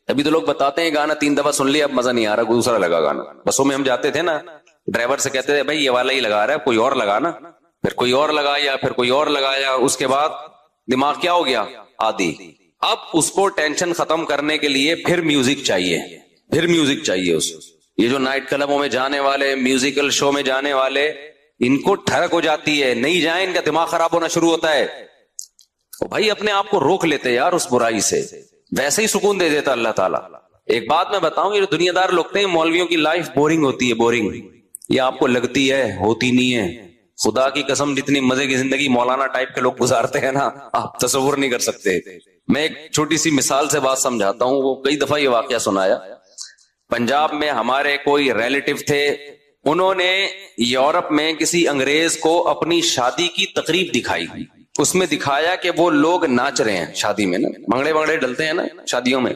ابھی تو لوگ بتاتے ہیں گانا 3 دفعہ سن لیا اب مزہ نہیں آ رہا, دوسرا لگا گانا. بسوں میں ہم جاتے تھے نا, ڈرائیور سے کہتے تھے بھائی یہ والا ہی لگا رہا ہے, کوئی اور لگا نا. پھر کوئی اور لگایا, پھر کوئی اور لگایا, اس کے بعد دماغ کیا ہو گیا, عادی. اب اس کو ٹینشن ختم کرنے کے لیے پھر میوزک چاہیے, پھر میوزک چاہیے اس. یہ جو نائٹ کلبوں میں جانے والے, میوزیکل شو میں جانے والے, ان کو ٹھڑک ہو جاتی ہے, نہیں جائیں ان کا دماغ خراب ہونا شروع ہوتا ہے. بھائی اپنے آپ کو روک لیتے یار اس برائی سے, ویسے ہی سکون دے دیتا اللہ تعالیٰ. ایک بات میں بتاؤں, یہ جو دنیا دار لوگ ہیں مولویوں کی لائف بورنگ ہوتی ہے, بورنگ. یہ آپ کو لگتی ہے, ہوتی نہیں ہے. خدا کی قسم جتنی مزے کی زندگی مولانا ٹائپ کے لوگ گزارتے ہیں نا, آپ تصور نہیں کر سکتے. میں ایک چھوٹی سی مثال سے بات سمجھاتا ہوں. وہ کئی دفعہ یہ واقعہ سنایا. پنجاب میں ہمارے کوئی ریلیٹو تھے, انہوں نے یورپ میں کسی انگریز کو اپنی شادی کی تقریب دکھائی. اس میں دکھایا کہ وہ لوگ ناچ رہے ہیں شادی میں نا, بھنگڑے بھنگڑے ڈلتے ہیں نا شادیوں میں.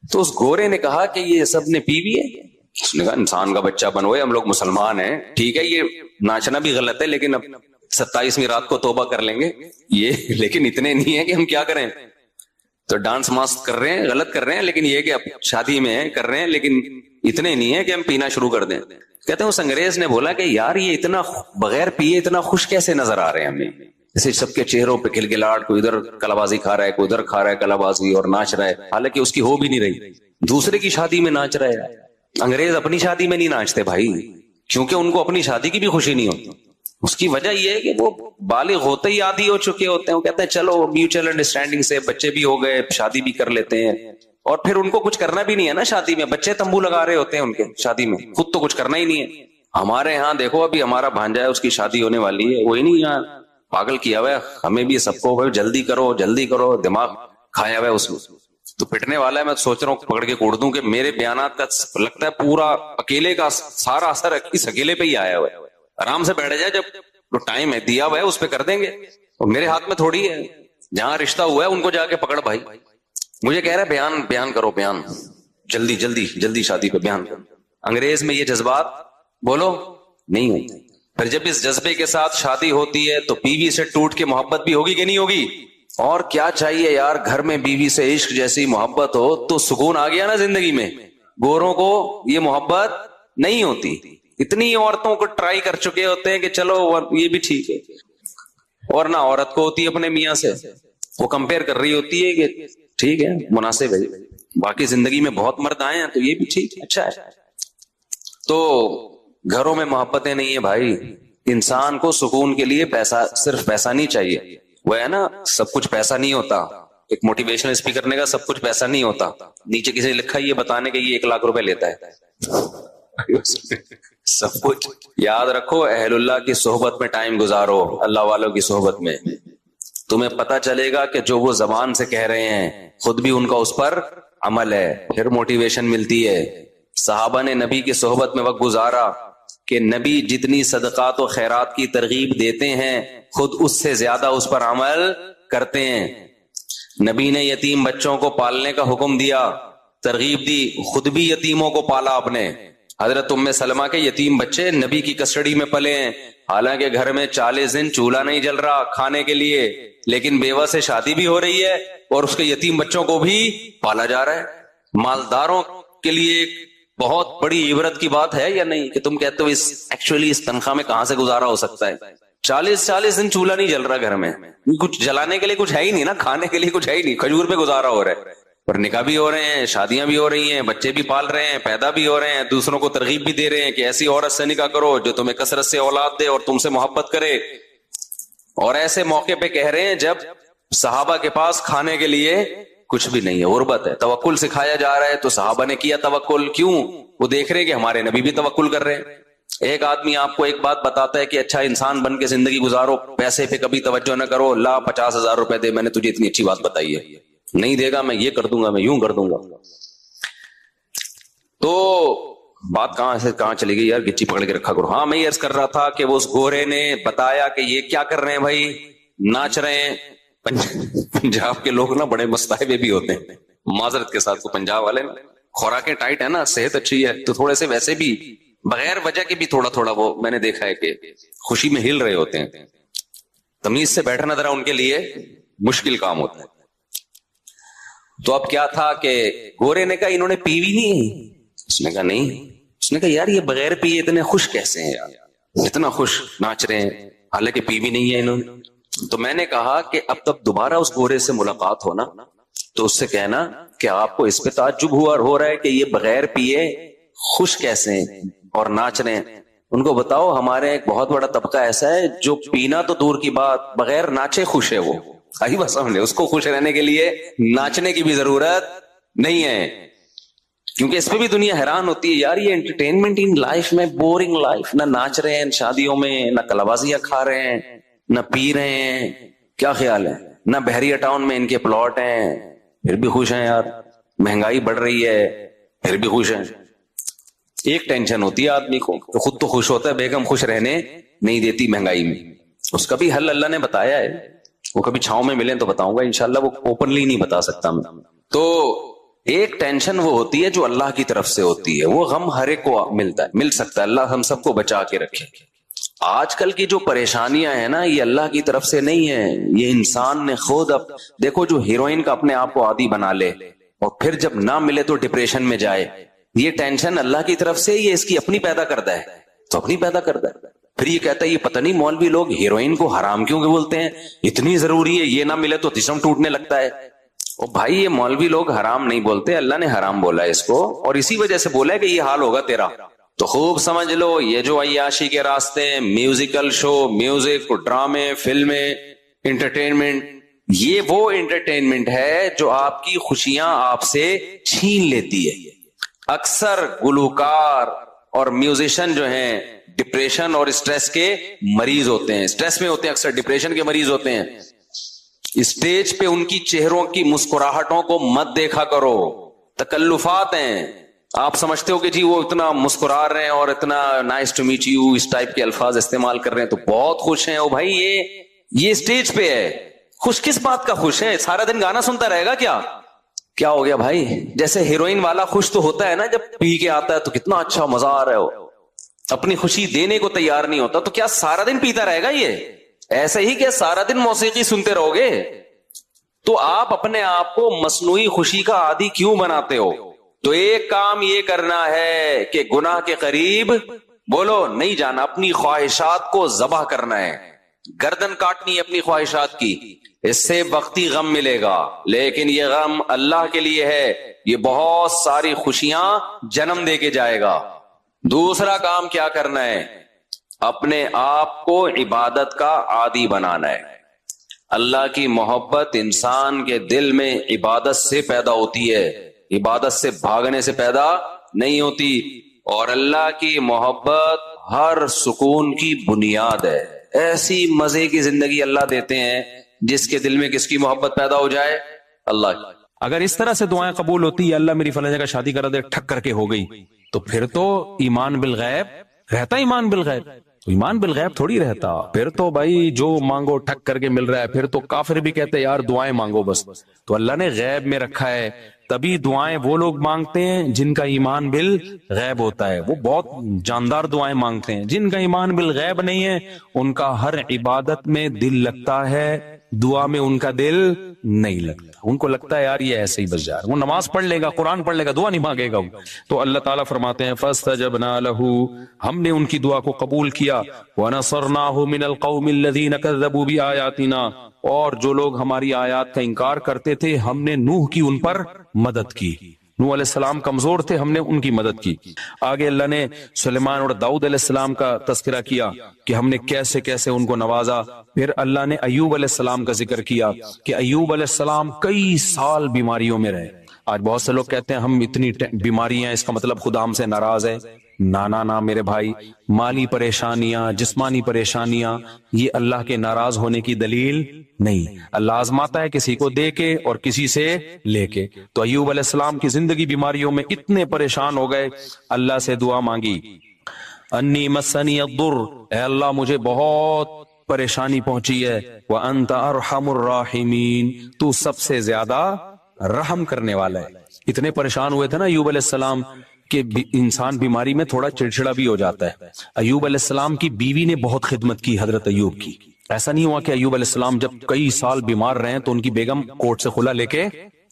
تو اس گورے نے کہا کہ یہ سب نے پی بھی ہے. اس نے کہا انسان کا بچہ بنوئے, ہم لوگ مسلمان ہیں, ٹھیک ہے یہ ناچنا بھی غلط ہے لیکن اب 27ویں رات کو توبہ کر لیں گے یہ, لیکن اتنے نہیں ہے کہ ہم کیا کریں. تو ڈانس ماسک کر رہے ہیں, غلط کر رہے ہیں, لیکن یہ کہ اب شادی میں کر رہے ہیں, لیکن اتنے نہیں ہے کہ ہم پینا شروع کر دیں. کہتے ہیں اس انگریز نے بولا کہ یار یہ اتنا بغیر پیے اتنا خوش کیسے نظر آ رہے ہیں ہمیں, جیسے سب کے چہروں پہ کھلکھلاہٹ, کوئی ادھر کلابازی کھا رہا ہے, کوئی ادھر کھا رہا ہے کلابازی اور ناچ رہا ہے, حالانکہ اس کی ہو بھی نہیں رہی, دوسرے کی شادی میں ناچ رہا ہے. انگریز اپنی شادی میں نہیں ناچتے بھائی, کیونکہ ان کو اپنی شادی کی بھی خوشی نہیں ہوتی. اس کی وجہ یہ ہے کہ وہ بالغ ہوتے ہی عادی ہو چکے ہوتے ہیں. وہ کہتے ہیں چلو میوچل انڈرسٹینڈنگ سے بچے بھی ہو گئے, شادی بھی کر لیتے ہیں, اور پھر ان کو کچھ کرنا بھی نہیں ہے نا شادی میں. بچے تمبو لگا رہے ہوتے ہیں ان کے شادی میں, خود تو کچھ کرنا ہی نہیں ہے. ہمارے ہاں دیکھو ابھی ہمارا بھانجا ہے, اس کی شادی ہونے والی ہے, وہی نہیں یہاں پاگل کیا ہوا ہے ہمیں بھی سب کو, جلدی کرو جلدی کرو, دماغ کھایا ہوا ہے اس میں. تو پٹنے والا ہے, میں سوچ رہا ہوں پکڑ کے کوڑ دوں کہ میرے بیانات کا لگتا ہے پورا اکیلے کا سارا اثر اس اکیلے پہ ہی آیا ہوا ہے. آرام سے بیٹھ جائے, جب ٹائم ہے دیا ہوا ہے اس پہ کر دیں گے, اور میرے ہاتھ میں تھوڑی ہے. جہاں رشتہ ہوا ہے ان کو جا کے پکڑ بھائی. مجھے کہہ رہا ہے بیان کرو, بیان جلدی جلدی جلدی شادی پہ بیان کرو. انگریز میں یہ جذبات بولو نہیں ہوتے. پھر جب اس جذبے کے ساتھ شادی ہوتی ہے تو بیوی سے ٹوٹ کے محبت بھی ہوگی کہ نہیں ہوگی؟ اور کیا چاہیے یار, گھر میں بیوی سے عشق جیسی محبت ہو تو سکون آ گیا نا زندگی میں. گوروں کو یہ محبت نہیں ہوتی. اتنی عورتوں کو ٹرائی کر چکے ہوتے ہیں کہ چلو یہ بھی ٹھیک ہے, اور نہ عورت کو ہوتی ہے اپنے میاں سے, وہ کمپیئر کر رہی ہوتی ہے کہ ٹھیک ہے مناسب ہے, باقی زندگی میں بہت مرد آئے ہیں تو یہ بھی ٹھیک ہے, اچھا ہے. تو گھروں میں محبتیں نہیں ہیں بھائی. انسان کو سکون کے لیے پیسہ, صرف پیسہ نہیں چاہیے. وہ ہے نا سب کچھ پیسہ نہیں ہوتا, ایک موٹیویشنل اسپیکر نے کہا سب کچھ پیسہ نہیں ہوتا, نیچے کسی نے لکھا یہ بتانے کہ یہ 1 لاکھ روپے لیتا ہے. سب کچھ یاد رکھو, اہل اللہ کی صحبت میں ٹائم گزارو, اللہ والوں کی صحبت میں, تمہیں پتہ چلے گا کہ جو وہ زبان سے کہہ رہے ہیں خود بھی ان کا اس پر عمل ہے, پھر موٹیویشن ملتی ہے. صحابہ نے نبی کی صحبت میں وقت گزارا کہ نبی جتنی صدقات و خیرات کی ترغیب دیتے ہیں خود اس سے زیادہ اس پر عمل کرتے ہیں. نبی نے یتیم بچوں کو پالنے کا حکم دیا, ترغیب دی, خود بھی یتیموں کو پالا اپنے. حضرت ام سلمہ کے یتیم بچے نبی کی کسٹڈی میں پلے ہیں, حالانکہ گھر میں 40 دن چولہا نہیں جل رہا کھانے کے لیے, لیکن بیوہ سے شادی بھی ہو رہی ہے اور اس کے یتیم بچوں کو بھی پالا جا رہا ہے. مالداروں کے لیے ایک بہت بڑی عبرت کی بات ہے یا نہیں کہ تم کہتے ہو اس تنخواہ میں کہاں سے گزارا ہو سکتا ہے. 40 دن چولہا نہیں جل رہا گھر میں, کچھ جلانے کے لیے کچھ ہے ہی نہیں نا, کھانے کے لیے کچھ ہے ہی نہیں, کھجور پہ گزارا ہو رہا ہے. اور نکاح بھی ہو رہے ہیں, شادیاں بھی ہو رہی ہیں, بچے بھی پال رہے ہیں, پیدا بھی ہو رہے ہیں, دوسروں کو ترغیب بھی دے رہے ہیں کہ ایسی عورت سے نکاح کرو جو تمہیں کثرت سے اولاد دے اور تم سے محبت کرے. اور ایسے موقع پہ کہہ رہے ہیں جب صحابہ کے پاس کھانے کے لیے کچھ بھی نہیں ہے، غربت ہے. توکل سکھایا جا رہا ہے تو صحابہ نے کیا توکل. کیوں؟ وہ دیکھ رہے ہیں کہ ہمارے نبی بھی توکل کر رہے ہیں. ایک آدمی آپ کو ایک بات بتاتا ہے کہ اچھا انسان بن کے زندگی گزارو، پیسے پہ کبھی توجہ نہ کرو، لا 50,000 روپے دے، میں نے تجھے اتنی اچھی بات بتائی ہے. نہیں دے گا، میں یہ کر دوں گا، میں یوں کر دوں گا. تو بات کہاں سے کہاں چلی گئی یار، گچی پکڑ کے رکھا کرو. ہاں میں یہ عرض کر رہا تھا کہ وہ اس گورے نے بتایا کہ یہ کیا کر رہے ہیں بھائی، ناچ رہے ہیں. پنجاب کے لوگ نا بڑے مستحبے بھی ہوتے ہیں، معذرت کے ساتھ. کو پنجاب والے نا خوراکیں ٹائٹ ہے نا، صحت اچھی ہے تو تھوڑے سے ویسے بھی بغیر وجہ کے بھی تھوڑا تھوڑا وہ میں نے دیکھا ہے کہ خوشی میں ہل رہے ہوتے ہیں. تمیز سے بیٹھنا ذرا ان کے لیے مشکل کام ہوتا ہے. تو اب کیا تھا کہ گورے نے کہا انہوں نے پی بھی نہیں. اس نے کہا نہیں. اس نے کہا یار یہ بغیر پیے اتنے خوش کیسے ہیں یار، اتنا خوش ناچ رہے ہیں حالانکہ پی بھی نہیں ہے انہوں نے. تو میں نے کہا کہ اب تب دوبارہ اس گورے سے ملاقات ہونا تو اس سے کہنا کہ آپ کو اس پہ تعجب ہو رہا ہے کہ یہ بغیر پیے خوش کیسے ہیں اور ناچ رہے ہیں. ان کو بتاؤ ہمارے ایک بہت بڑا طبقہ ایسا ہے جو پینا تو دور کی بات بغیر ناچے خوش ہے. وہ آئی بس سمجھ لے، اس کو خوش رہنے کے لیے ناچنے کی بھی ضرورت نہیں ہے. کیونکہ اس پہ بھی دنیا حیران ہوتی ہے یار، یہ انٹرٹینمنٹ ان لائف میں بورنگ لائف، نہ ناچ رہے ہیں شادیوں میں، نہ کلابازیاں کھا رہے ہیں، نہ پی رہے ہیں، کیا خیال ہے، نہ بحریہ ٹاؤن میں ان کے پلاٹ ہیں پھر بھی خوش ہیں یار، مہنگائی بڑھ رہی ہے پھر بھی خوش ہیں. ایک ٹینشن ہوتی ہے آدمی کو، تو خود تو خوش ہوتا ہے، بیگم خوش رہنے نہیں دیتی مہنگائی میں. اس کا بھی حل اللہ نے بتایا ہے، وہ کبھی چھاؤں میں ملیں تو بتاؤں گا انشاءاللہ، وہ اوپنلی نہیں بتا سکتا میں. تو ایک ٹینشن وہ ہوتی ہے جو اللہ کی طرف سے ہوتی ہے، وہ غم ہر ایک کو ملتا ہے، مل سکتا ہے. اللہ ہم سب کو بچا کے رکھے. آج کل کی جو پریشانیاں ہیں نا یہ اللہ کی طرف سے نہیں ہے، یہ انسان نے خود. اب دیکھو جو ہیروئن کا اپنے آپ کو عادی بنا لے اور پھر جب نہ ملے تو ڈپریشن میں جائے، یہ ٹینشن اللہ کی طرف سے یہ اس کی اپنی پیدا کرتا ہے، تو اپنی پیدا کرتا ہے. پھر یہ کہتا ہے یہ پتہ نہیں مولوی لوگ ہیروئن کو حرام کیوں بولتے ہیں، اتنی ضروری ہے، یہ نہ ملے تو جسم ٹوٹنے لگتا ہے. او بھائی یہ مولوی لوگ حرام نہیں بولتے، اللہ نے حرام بولا ہے اس کو، اور اسی وجہ سے بولا ہے کہ یہ حال ہوگا تیرا. تو خوب سمجھ لو یہ جو عیاشی کے راستے ہیں، میوزیکل شو، میوزک، ڈرامے، فلمیں، انٹرٹینمنٹ، یہ وہ انٹرٹینمنٹ ہے جو آپ کی خوشیاں آپ سے چھین لیتی ہے. اکثر گلوکار اور میوزیشن جو ہیں ڈپریشن اور اسٹریس کے مریض ہوتے ہیں، اسٹریس میں ہوتے ہیں، اکثر ڈپریشن کے مریض ہوتے ہیں. اسٹیج پہ ان کی چہروں کی مسکراہٹوں کو مت دیکھا کرو، تکلفات ہیں. آپ سمجھتے ہو کہ جی وہ اتنا مسکرا رہے ہیں اور اتنا نائس ٹو میٹ یو اس ٹائپ کے الفاظ استعمال کر رہے ہیں تو بہت خوش ہیں. او بھائی یہ اسٹیج پہ ہے، خوش کس بات کا خوش ہے؟ سارا دن گانا سنتا رہے گا کیا ہو گیا بھائی؟ جیسے ہیروئن والا خوش تو ہوتا ہے نا جب پی کے آتا ہے تو کتنا اچھا مزہ آ رہا ہے، ہو اپنی خوشی دینے کو تیار نہیں ہوتا، تو کیا سارا دن پیتا رہے گا؟ یہ ایسے ہی کہ سارا دن موسیقی سنتے رہو گے؟ تو آپ اپنے آپ کو مصنوعی خوشی کا عادی کیوں بناتے ہو؟ تو ایک کام یہ کرنا ہے کہ گناہ کے قریب بولو نہیں جانا، اپنی خواہشات کو ذبح کرنا ہے، گردن کاٹنی ہے اپنی خواہشات کی. اس سے وقتی غم ملے گا لیکن یہ غم اللہ کے لیے ہے، یہ بہت ساری خوشیاں جنم دے کے جائے گا. دوسرا کام کیا کرنا ہے؟ اپنے آپ کو عبادت کا عادی بنانا ہے. اللہ کی محبت انسان کے دل میں عبادت سے پیدا ہوتی ہے، عبادت سے بھاگنے سے پیدا نہیں ہوتی. اور اللہ کی محبت ہر سکون کی بنیاد ہے. ایسی مزے کی زندگی اللہ دیتے ہیں جس کے دل میں کس کی محبت پیدا ہو جائے؟ اللہ کی. اگر اس طرح سے دعائیں قبول ہوتی ہے اللہ میری فلاں جگہ شادی کرا دے، ٹھک کر کے ہو گئی، تو پھر تو ایمان بالغیب رہتا. ایمان بالغیب تو ایمان بالغیب تھوڑی رہتا. پھر تو بھائی جو مانگو ٹھک کر کے مل رہا ہے. پھر تو کافر بھی کہتے ہیں یار دعائیں مانگو بس. تو اللہ نے غیب میں رکھا ہے، تبھی دعائیں وہ لوگ مانگتے ہیں جن کا ایمان بالغیب ہوتا ہے، وہ بہت جاندار دعائیں مانگتے ہیں. جن کا ایمان بالغیب نہیں ہے ان کا ہر عبادت میں دل لگتا ہے، دعا میں ان کا دل نہیں لگتا. ان کو لگتا ہے یار یہ ایسے ہی بس جا رہا، وہ نماز پڑھ لے گا، قرآن پڑھ لے گا، دعا نہیں مانگے گا. تو اللہ تعالیٰ فرماتے ہیں فاستجبنا له، ہم نے ان کی دعا کو قبول کیا. ونصرناه من القوم الذين كذبوا بآياتنا، اور جو لوگ ہماری آیات کا انکار کرتے تھے ہم نے نوح کی ان پر مدد کی. نوح علیہ السلام کمزور تھے، ہم نے ان کی مدد کی۔ آگے اللہ نے سلیمان اور داؤد علیہ السلام کا تذکرہ کیا کہ ہم نے کیسے کیسے ان کو نوازا۔ پھر اللہ نے ایوب علیہ السلام کا ذکر کیا کہ ایوب علیہ السلام کئی سال بیماریوں میں رہے۔ آج بہت سے لوگ کہتے ہیں ہم اتنی بیماریاں، اس کا مطلب خدا ہم سے ناراض ہے۔ نہ میرے بھائی، مالی پریشانیاں، جسمانی پریشانیاں یہ اللہ کے ناراض ہونے کی دلیل نہیں۔ اللہ آزماتا ہے کسی کو دے کے اور کسی سے لے کے۔ تو ایوب علیہ السلام کی زندگی بیماریوں میں اتنے پریشان ہو گئے، اللہ سے دعا مانگی، انی مسنی الضر، اے اللہ مجھے بہت پریشانی پہنچی ہے، وانت ارحم الراحمین، تو سب سے زیادہ رحم کرنے والا ہے۔ اتنے پریشان ہوئے تھے نا ایوب علیہ السلام کہ انسان بیماری میں تھوڑا چڑچڑا بھی ہو جاتا ہے۔ ایوب علیہ السلام کی بیوی نے بہت خدمت کی حضرت ایوب کی۔ ایسا نہیں ہوا کہ ایوب علیہ السلام جب کئی سال بیمار رہے تو ان کی بیگم کورٹ سے خلا لے کے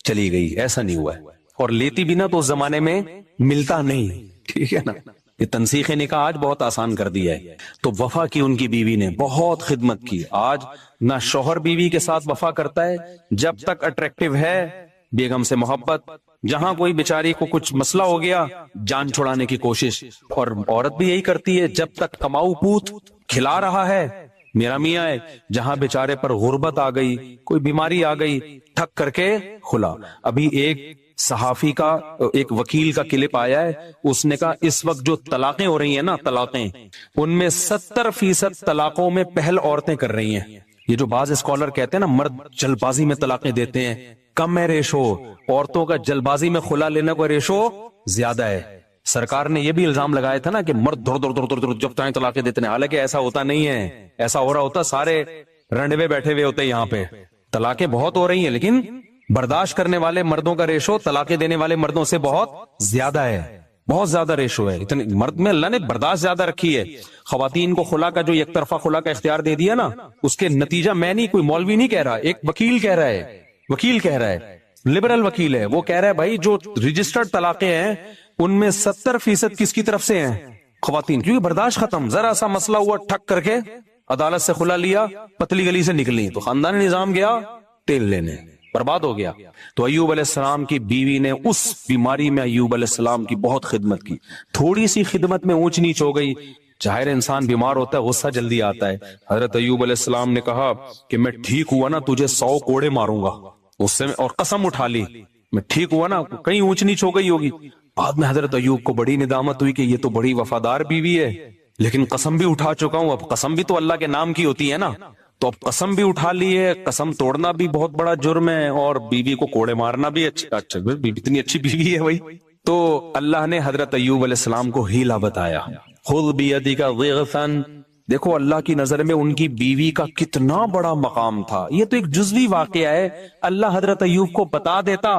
چلی گئی، ایسا نہیں ہوا ہے۔ اور لیتی بھی نا تو اس زمانے میں ملتا نہیں، ٹھیک ہے نا۔ یہ تنسیخ نکاح آج بہت آسان کر دیا ہے۔ تو وفا کی ان کی بیوی نے بہت خدمت کی۔ آج نہ شوہر بیوی کے ساتھ وفا کرتا ہے، جب تک اٹریکٹیو ہے بیگم سے محبت، جہاں کوئی بیچاری کو کچھ مسئلہ ہو گیا جان چھڑانے کی کوشش۔ اور عورت بھی یہی کرتی ہے، جب تک کماؤ پوت کھلا رہا ہے میرا میاں ہے، جہاں بیچارے پر غربت آ گئی، کوئی بیماری آ گئی، ٹھک کر کے خلا۔ ابھی ایک صحافی کا، ایک وکیل کا کلپ آیا ہے، اس نے کہا اس وقت جو طلاقیں ہو رہی ہیں نا، طلاقیں، ان میں 70% طلاقوں میں پہل عورتیں کر رہی ہیں۔ یہ جو بعض اسکالر کہتے ہیں نا مرد جلد بازی میں طلاقیں دیتے ہیں، کم ہے ریشو، عورتوں کا جلد بازی میں خلا لینے کا ریشو زیادہ ہے۔ سرکار نے یہ بھی الزام لگایا تھا نا کہ مرد دھر جب چاہیں طلاقیں دیتے ہیں، حالانکہ ایسا ہوتا نہیں ہے۔ ایسا ہو رہا ہوتا سارے رنڈوے بیٹھے ہوئے ہوتے یہاں پہ۔ طلاقیں بہت ہو رہی ہیں، لیکن برداشت کرنے والے مردوں کا ریشو طلاقیں دینے والے مردوں سے بہت زیادہ ہے، بہت زیادہ ریشو ہے۔ اتنے مرد میں اللہ نے برداشت زیادہ رکھی ہے۔ خواتین کو خلا کا جو یک طرفہ خلا کا اختیار دے دیا نا، اس کے نتیجہ میں نہیں، کوئی مولوی نہیں کہہ رہا، ایک وکیل کہہ رہا ہے، لبرل وکیل ہے، وہ کہہ رہا ہے بھائی جو رجسٹرڈ طلاقیں ہیں ان میں 70% کس کی طرف سے ہیں؟ خواتین، کیونکہ برداشت ختم، ذرا سا مسئلہ ہوا ٹھک کر کے عدالت سے خلا لیا، پتلی گلی سے نکلی تو خاندانی نظام گیا تیل لینے، برباد ہو گیا۔ تو ایوب علیہ السلام کی بیوی نے اس بیماری میں ایوب علیہ السلام کی بہت خدمت کی۔ تھوڑی سی خدمت میں اونچ نیچ ہو گئی، ظاہر انسان بیمار ہوتا ہے غصہ جلدی آتا ہے۔ حضرت ایوب علیہ السلام نے کہا کہ میں ٹھیک ہوا نا تجھے 100 کوڑے ماروں گا، اس سے اور قسم اٹھا لی میں ٹھیک ہوا نا، کہیں اونچ نیچ ہو گئی ہوگی۔ بعد میں حضرت ایوب کو بڑی ندامت ہوئی کہ یہ تو بڑی وفادار بیوی ہے، لیکن قسم بھی اٹھا چکا ہوں، اب قسم بھی تو اللہ کے نام کی ہوتی ہے نا، تو اب قسم بھی اٹھا لی ہے، قسم توڑنا بھی بہت بڑا جرم ہے، اور بیوی کو کوڑے مارنا بھی اچھا، اتنی اچھی بیوی ہے بھائی۔ تو اللہ نے حضرت ایوب علیہ السلام کو ہیلا بتایا، خذ بیدک ضغثا، دیکھو اللہ کی نظر میں ان کی بیوی کا کتنا بڑا مقام تھا۔ یہ تو ایک جزوی واقعہ ہے، اللہ حضرت ایوب کو بتا دیتا،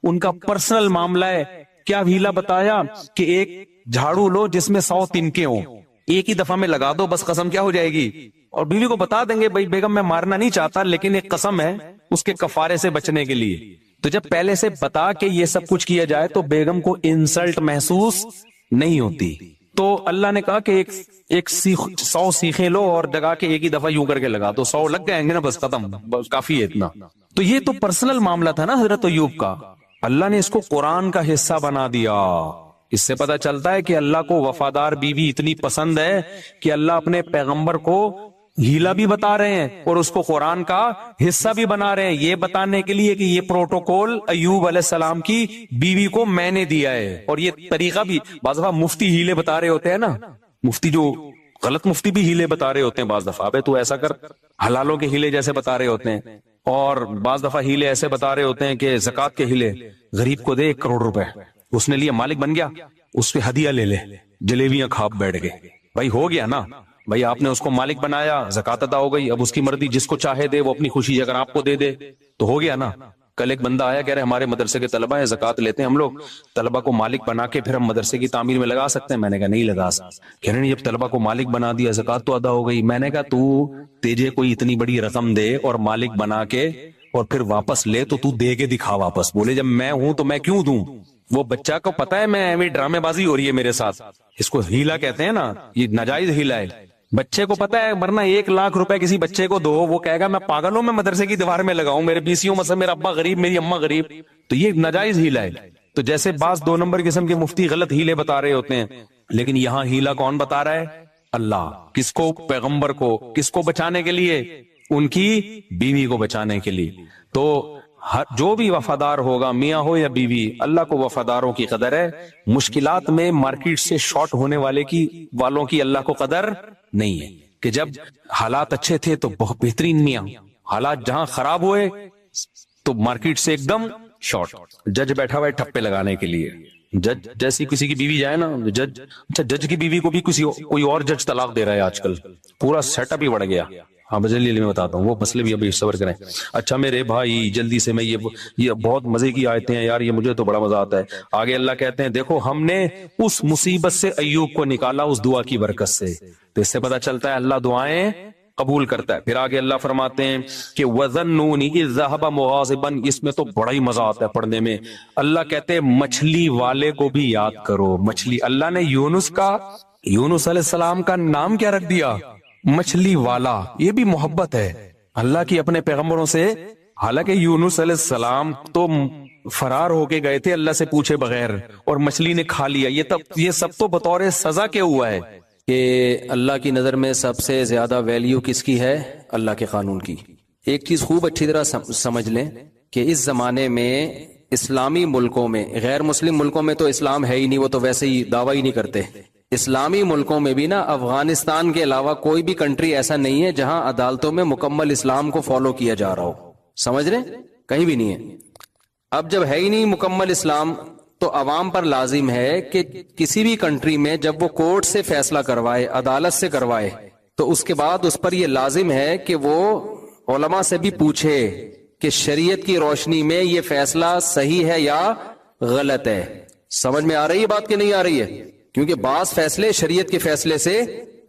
ان کا پرسنل معاملہ ہے۔ کیا ہیلا بتایا کہ ایک جھاڑو لو جس میں 100 تنکے ہوں، ایک ہی دفعہ میں لگا دو، بس قسم کیا ہو جائے گی۔ اور بیوی کو بتا دیں گے بھائی بیگم میں مارنا نہیں چاہتا، لیکن ایک قسم ہے اس کے کفارے سے بچنے کے لیے۔ تو جب پہلے سے بتا کے یہ سب کچھ کیا جائے تو بیگم کو انسلٹ محسوس نہیں ہوتی۔ تو اللہ نے کہا کہ ایک 100 سیخیں لو اور جگا کے ایک ہی دفعہ یوں کر کے لگا دو، 100 لگ جائیں گے نا، بس ختم، کافی ہے اتنا۔ تو یہ تو پرسنل معاملہ تھا نا حضرت ایوب کا، اللہ نے اس کو قرآن کا حصہ بنا دیا۔ اس سے پتہ چلتا ہے کہ اللہ کو وفادار بیوی اتنی پسند ہے کہ اللہ اپنے پیغمبر کو ہیلا بھی بتا رہے ہیں اور اس کو قرآن کا حصہ بھی بنا رہے ہیں، یہ بتانے کے لیے کہ یہ پروٹوکول ایوب علیہ السلام کی بیوی کو میں نے دیا ہے۔ اور یہ طریقہ بھی بعض دفعہ مفتی ہیلے بتا رہے ہوتے ہیں نا، مفتی جو غلط مفتی بھی ہیلے بتا رہے ہوتے ہیں بعض دفعہ، ابے تو ایسا کر، حلالوں کے ہیلے جیسے بتا رہے ہوتے ہیں، اور بعض دفعہ ہیلے ایسے بتا رہے ہوتے ہیں کہ زکوٰۃ کے ہیلے، غریب کو دے 1 کروڑ روپے، اس نے لیا مالک بن گیا، اس پہ ہدیہ لے لے، جلیبیاں کھا بیٹھ گئے، بھائی ہو گیا نا، بھائی آپ نے اس کو مالک بنایا، زکوٰۃ ادا ہو گئی، اب اس کی مرضی، جس کو چاہے دے، وہ اپنی خوشی اگر آپ کو دے دے تو ہو گیا نا۔ کل ایک بندہ آیا کہہ رہے ہمارے مدرسے کے طلبہ ہیں، زکوٰۃ لیتے ہیں ہم لوگ، طلبہ کو مالک بنا کے پھر ہم مدرسے کی تعمیر میں لگا سکتے ہیں؟ میں نے کہا نہیں لگا سکتے۔ کہہ رہے ہیں جب طلبہ کو مالک بنا دیا، زکوٰۃ تو ادا ہو گئی۔ میں نے کہا تجھے کوئی اتنی بڑی رقم دے اور مالک بنا کے اور پھر واپس لے تو دے کے دکھا واپس، بولے جب میں ہوں تو میں کیوں دوں؟ وہ بچہ کو پتا ہے میں ڈرامے بازی ہو رہی ہے میرے ساتھ، اس کو ہیلا کہتے ہیں نا، یہ ناجائز ہیلا ہے۔ بچے کو پتا ہے ورنہ 1 لاکھ روپے کسی بچے کو دو، وہ کہے گا میں پاگل ہوں، میں مدرسے کی دیوار میں لگاؤں، میرے PCO مثلا میرا ابا غریب میری اماں غریب، تو یہ ناجائز ہیلا ہے۔ تو جیسے بعض 2 نمبر قسم کے مفتی غلط ہیلے بتا رہے ہوتے ہیں، لیکن یہاں ہیلا کون بتا رہا ہے؟ اللہ. کس کو؟ پیغمبر کو. کس کو بچانے کے لیے؟ ان کی بیوی کو بچانے کے لیے. تو جو بھی وفادار ہوگا، میاں ہو یا بیوی، اللہ کو وفاداروں کی قدر ہے. مشکلات میں مارکیٹ سے شارٹ ہونے والوں کی اللہ کو قدر نہیں ہے، کہ جب حالات اچھے تھے تو بہت بہترین میاں، حالات جہاں خراب ہوئے تو مارکیٹ سے ایک دم شارٹ. جج بیٹھا ہوا ہے ٹھپے لگانے کے لیے. جج جیسی کسی کی بیوی جائے نا، جج، اچھا جج کی بیوی کو بھی کوئی اور جج طلاق دے رہا ہے آج کل، پورا سیٹ اپ ہی بڑھ گیا. ہاں جلدی میں بتاتا ہوں، وہ مسئلے بھی ابھی صبر کریں. اچھا میرے بھائی جلدی سے، میں یہ بہت مزے کی آیتیں ہیں یار، یہ مجھے تو بڑا مزہ آتا ہے. آگے اللہ کہتے ہیں دیکھو ہم نے اس مصیبت سے ایوب کو نکالا اس دعا کی برکت سے. تو اس سے پتہ چلتا ہے اللہ دعائیں قبول کرتا ہے. پھر آگے اللہ فرماتے ہیں کہ وَظَنُّونِ إِذْ ذَهَبَ مُغَاضِبًا. اس میں تو بڑا ہی مزہ آتا ہے پڑھنے میں. اللہ کہتے ہیں مچھلی والے کو بھی یاد کرو. مچھلی، اللہ نے یونس علیہ السلام کا نام کیا رکھ دیا؟ مچھلی والا. یہ بھی محبت ہے اللہ کی اپنے پیغمبروں سے. حالانکہ یونس علیہ السلام تو فرار ہو کے گئے تھے اللہ سے پوچھے بغیر، اور مچھلی نے کھا لیا. یہ سب تو بطور سزا کے ہوا ہے کہ اللہ کی نظر میں سب سے زیادہ ویلیو کس کی ہے؟ اللہ کے قانون کی. ایک چیز خوب اچھی طرح سمجھ لیں کہ اس زمانے میں اسلامی ملکوں میں، غیر مسلم ملکوں میں تو اسلام ہے ہی نہیں، وہ تو ویسے ہی دعویٰ ہی نہیں کرتے. اسلامی ملکوں میں بھی نا، افغانستان کے علاوہ کوئی بھی کنٹری ایسا نہیں ہے جہاں عدالتوں میں مکمل اسلام کو فالو کیا جا رہا ہو. سمجھ رہے؟ کہیں بھی نہیں ہے. اب جب ہے ہی نہیں مکمل اسلام، تو عوام پر لازم ہے کہ کسی بھی کنٹری میں جب وہ کورٹ سے فیصلہ کروائے، عدالت سے کروائے، تو اس کے بعد اس پر یہ لازم ہے کہ وہ علماء سے بھی پوچھے کہ شریعت کی روشنی میں یہ فیصلہ صحیح ہے یا غلط ہے. سمجھ میں آ رہی ہے بات کہ نہیں آ رہی ہے؟ کیونکہ بعض فیصلے شریعت کے فیصلے سے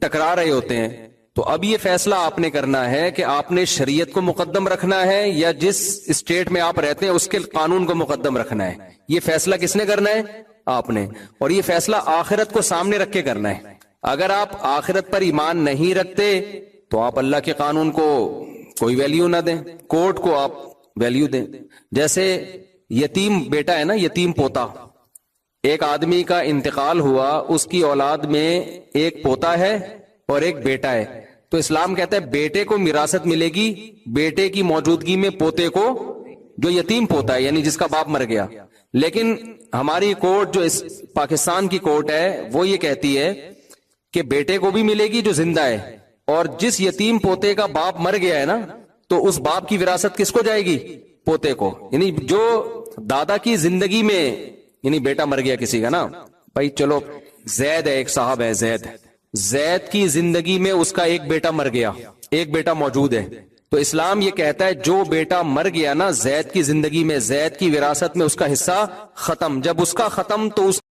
ٹکرا رہے ہوتے ہیں. تو اب یہ فیصلہ آپ نے کرنا ہے کہ آپ نے شریعت کو مقدم رکھنا ہے یا جس اسٹیٹ میں آپ رہتے ہیں اس کے قانون کو مقدم رکھنا ہے. یہ فیصلہ کس نے کرنا ہے؟ آپ نے. اور یہ فیصلہ آخرت کو سامنے رکھ کے کرنا ہے. اگر آپ آخرت پر ایمان نہیں رکھتے تو آپ اللہ کے قانون کو کوئی ویلیو نہ دیں، کورٹ کو آپ ویلیو دیں. جیسے یتیم بیٹا ہے نا، یتیم پوتا. ایک آدمی کا انتقال ہوا، اس کی اولاد میں ایک پوتا ہے اور ایک بیٹا ہے. تو اسلام کہتا ہے بیٹے کو میراثت ملے گی بیٹے کی موجودگی میں پوتے کو، جو یتیم پوتا ہے یعنی جس کا باپ مر گیا. لیکن ہماری کورٹ، جو اس پاکستان کی کورٹ ہے، وہ یہ کہتی ہے کہ بیٹے کو بھی ملے گی جو زندہ ہے، اور جس یتیم پوتے کا باپ مر گیا ہے نا، تو اس باپ کی وراثت کس کو جائے گی؟ پوتے کو. یعنی جو دادا کی زندگی میں، یعنی بیٹا مر گیا کسی کا نا، بھائی چلو زید ہے، ایک صاحب ہے زید کی زندگی میں اس کا ایک بیٹا مر گیا، ایک بیٹا موجود ہے. تو اسلام یہ کہتا ہے جو بیٹا مر گیا نا زید کی زندگی میں، زید کی وراثت میں اس کا حصہ ختم. جب اس کا ختم تو اس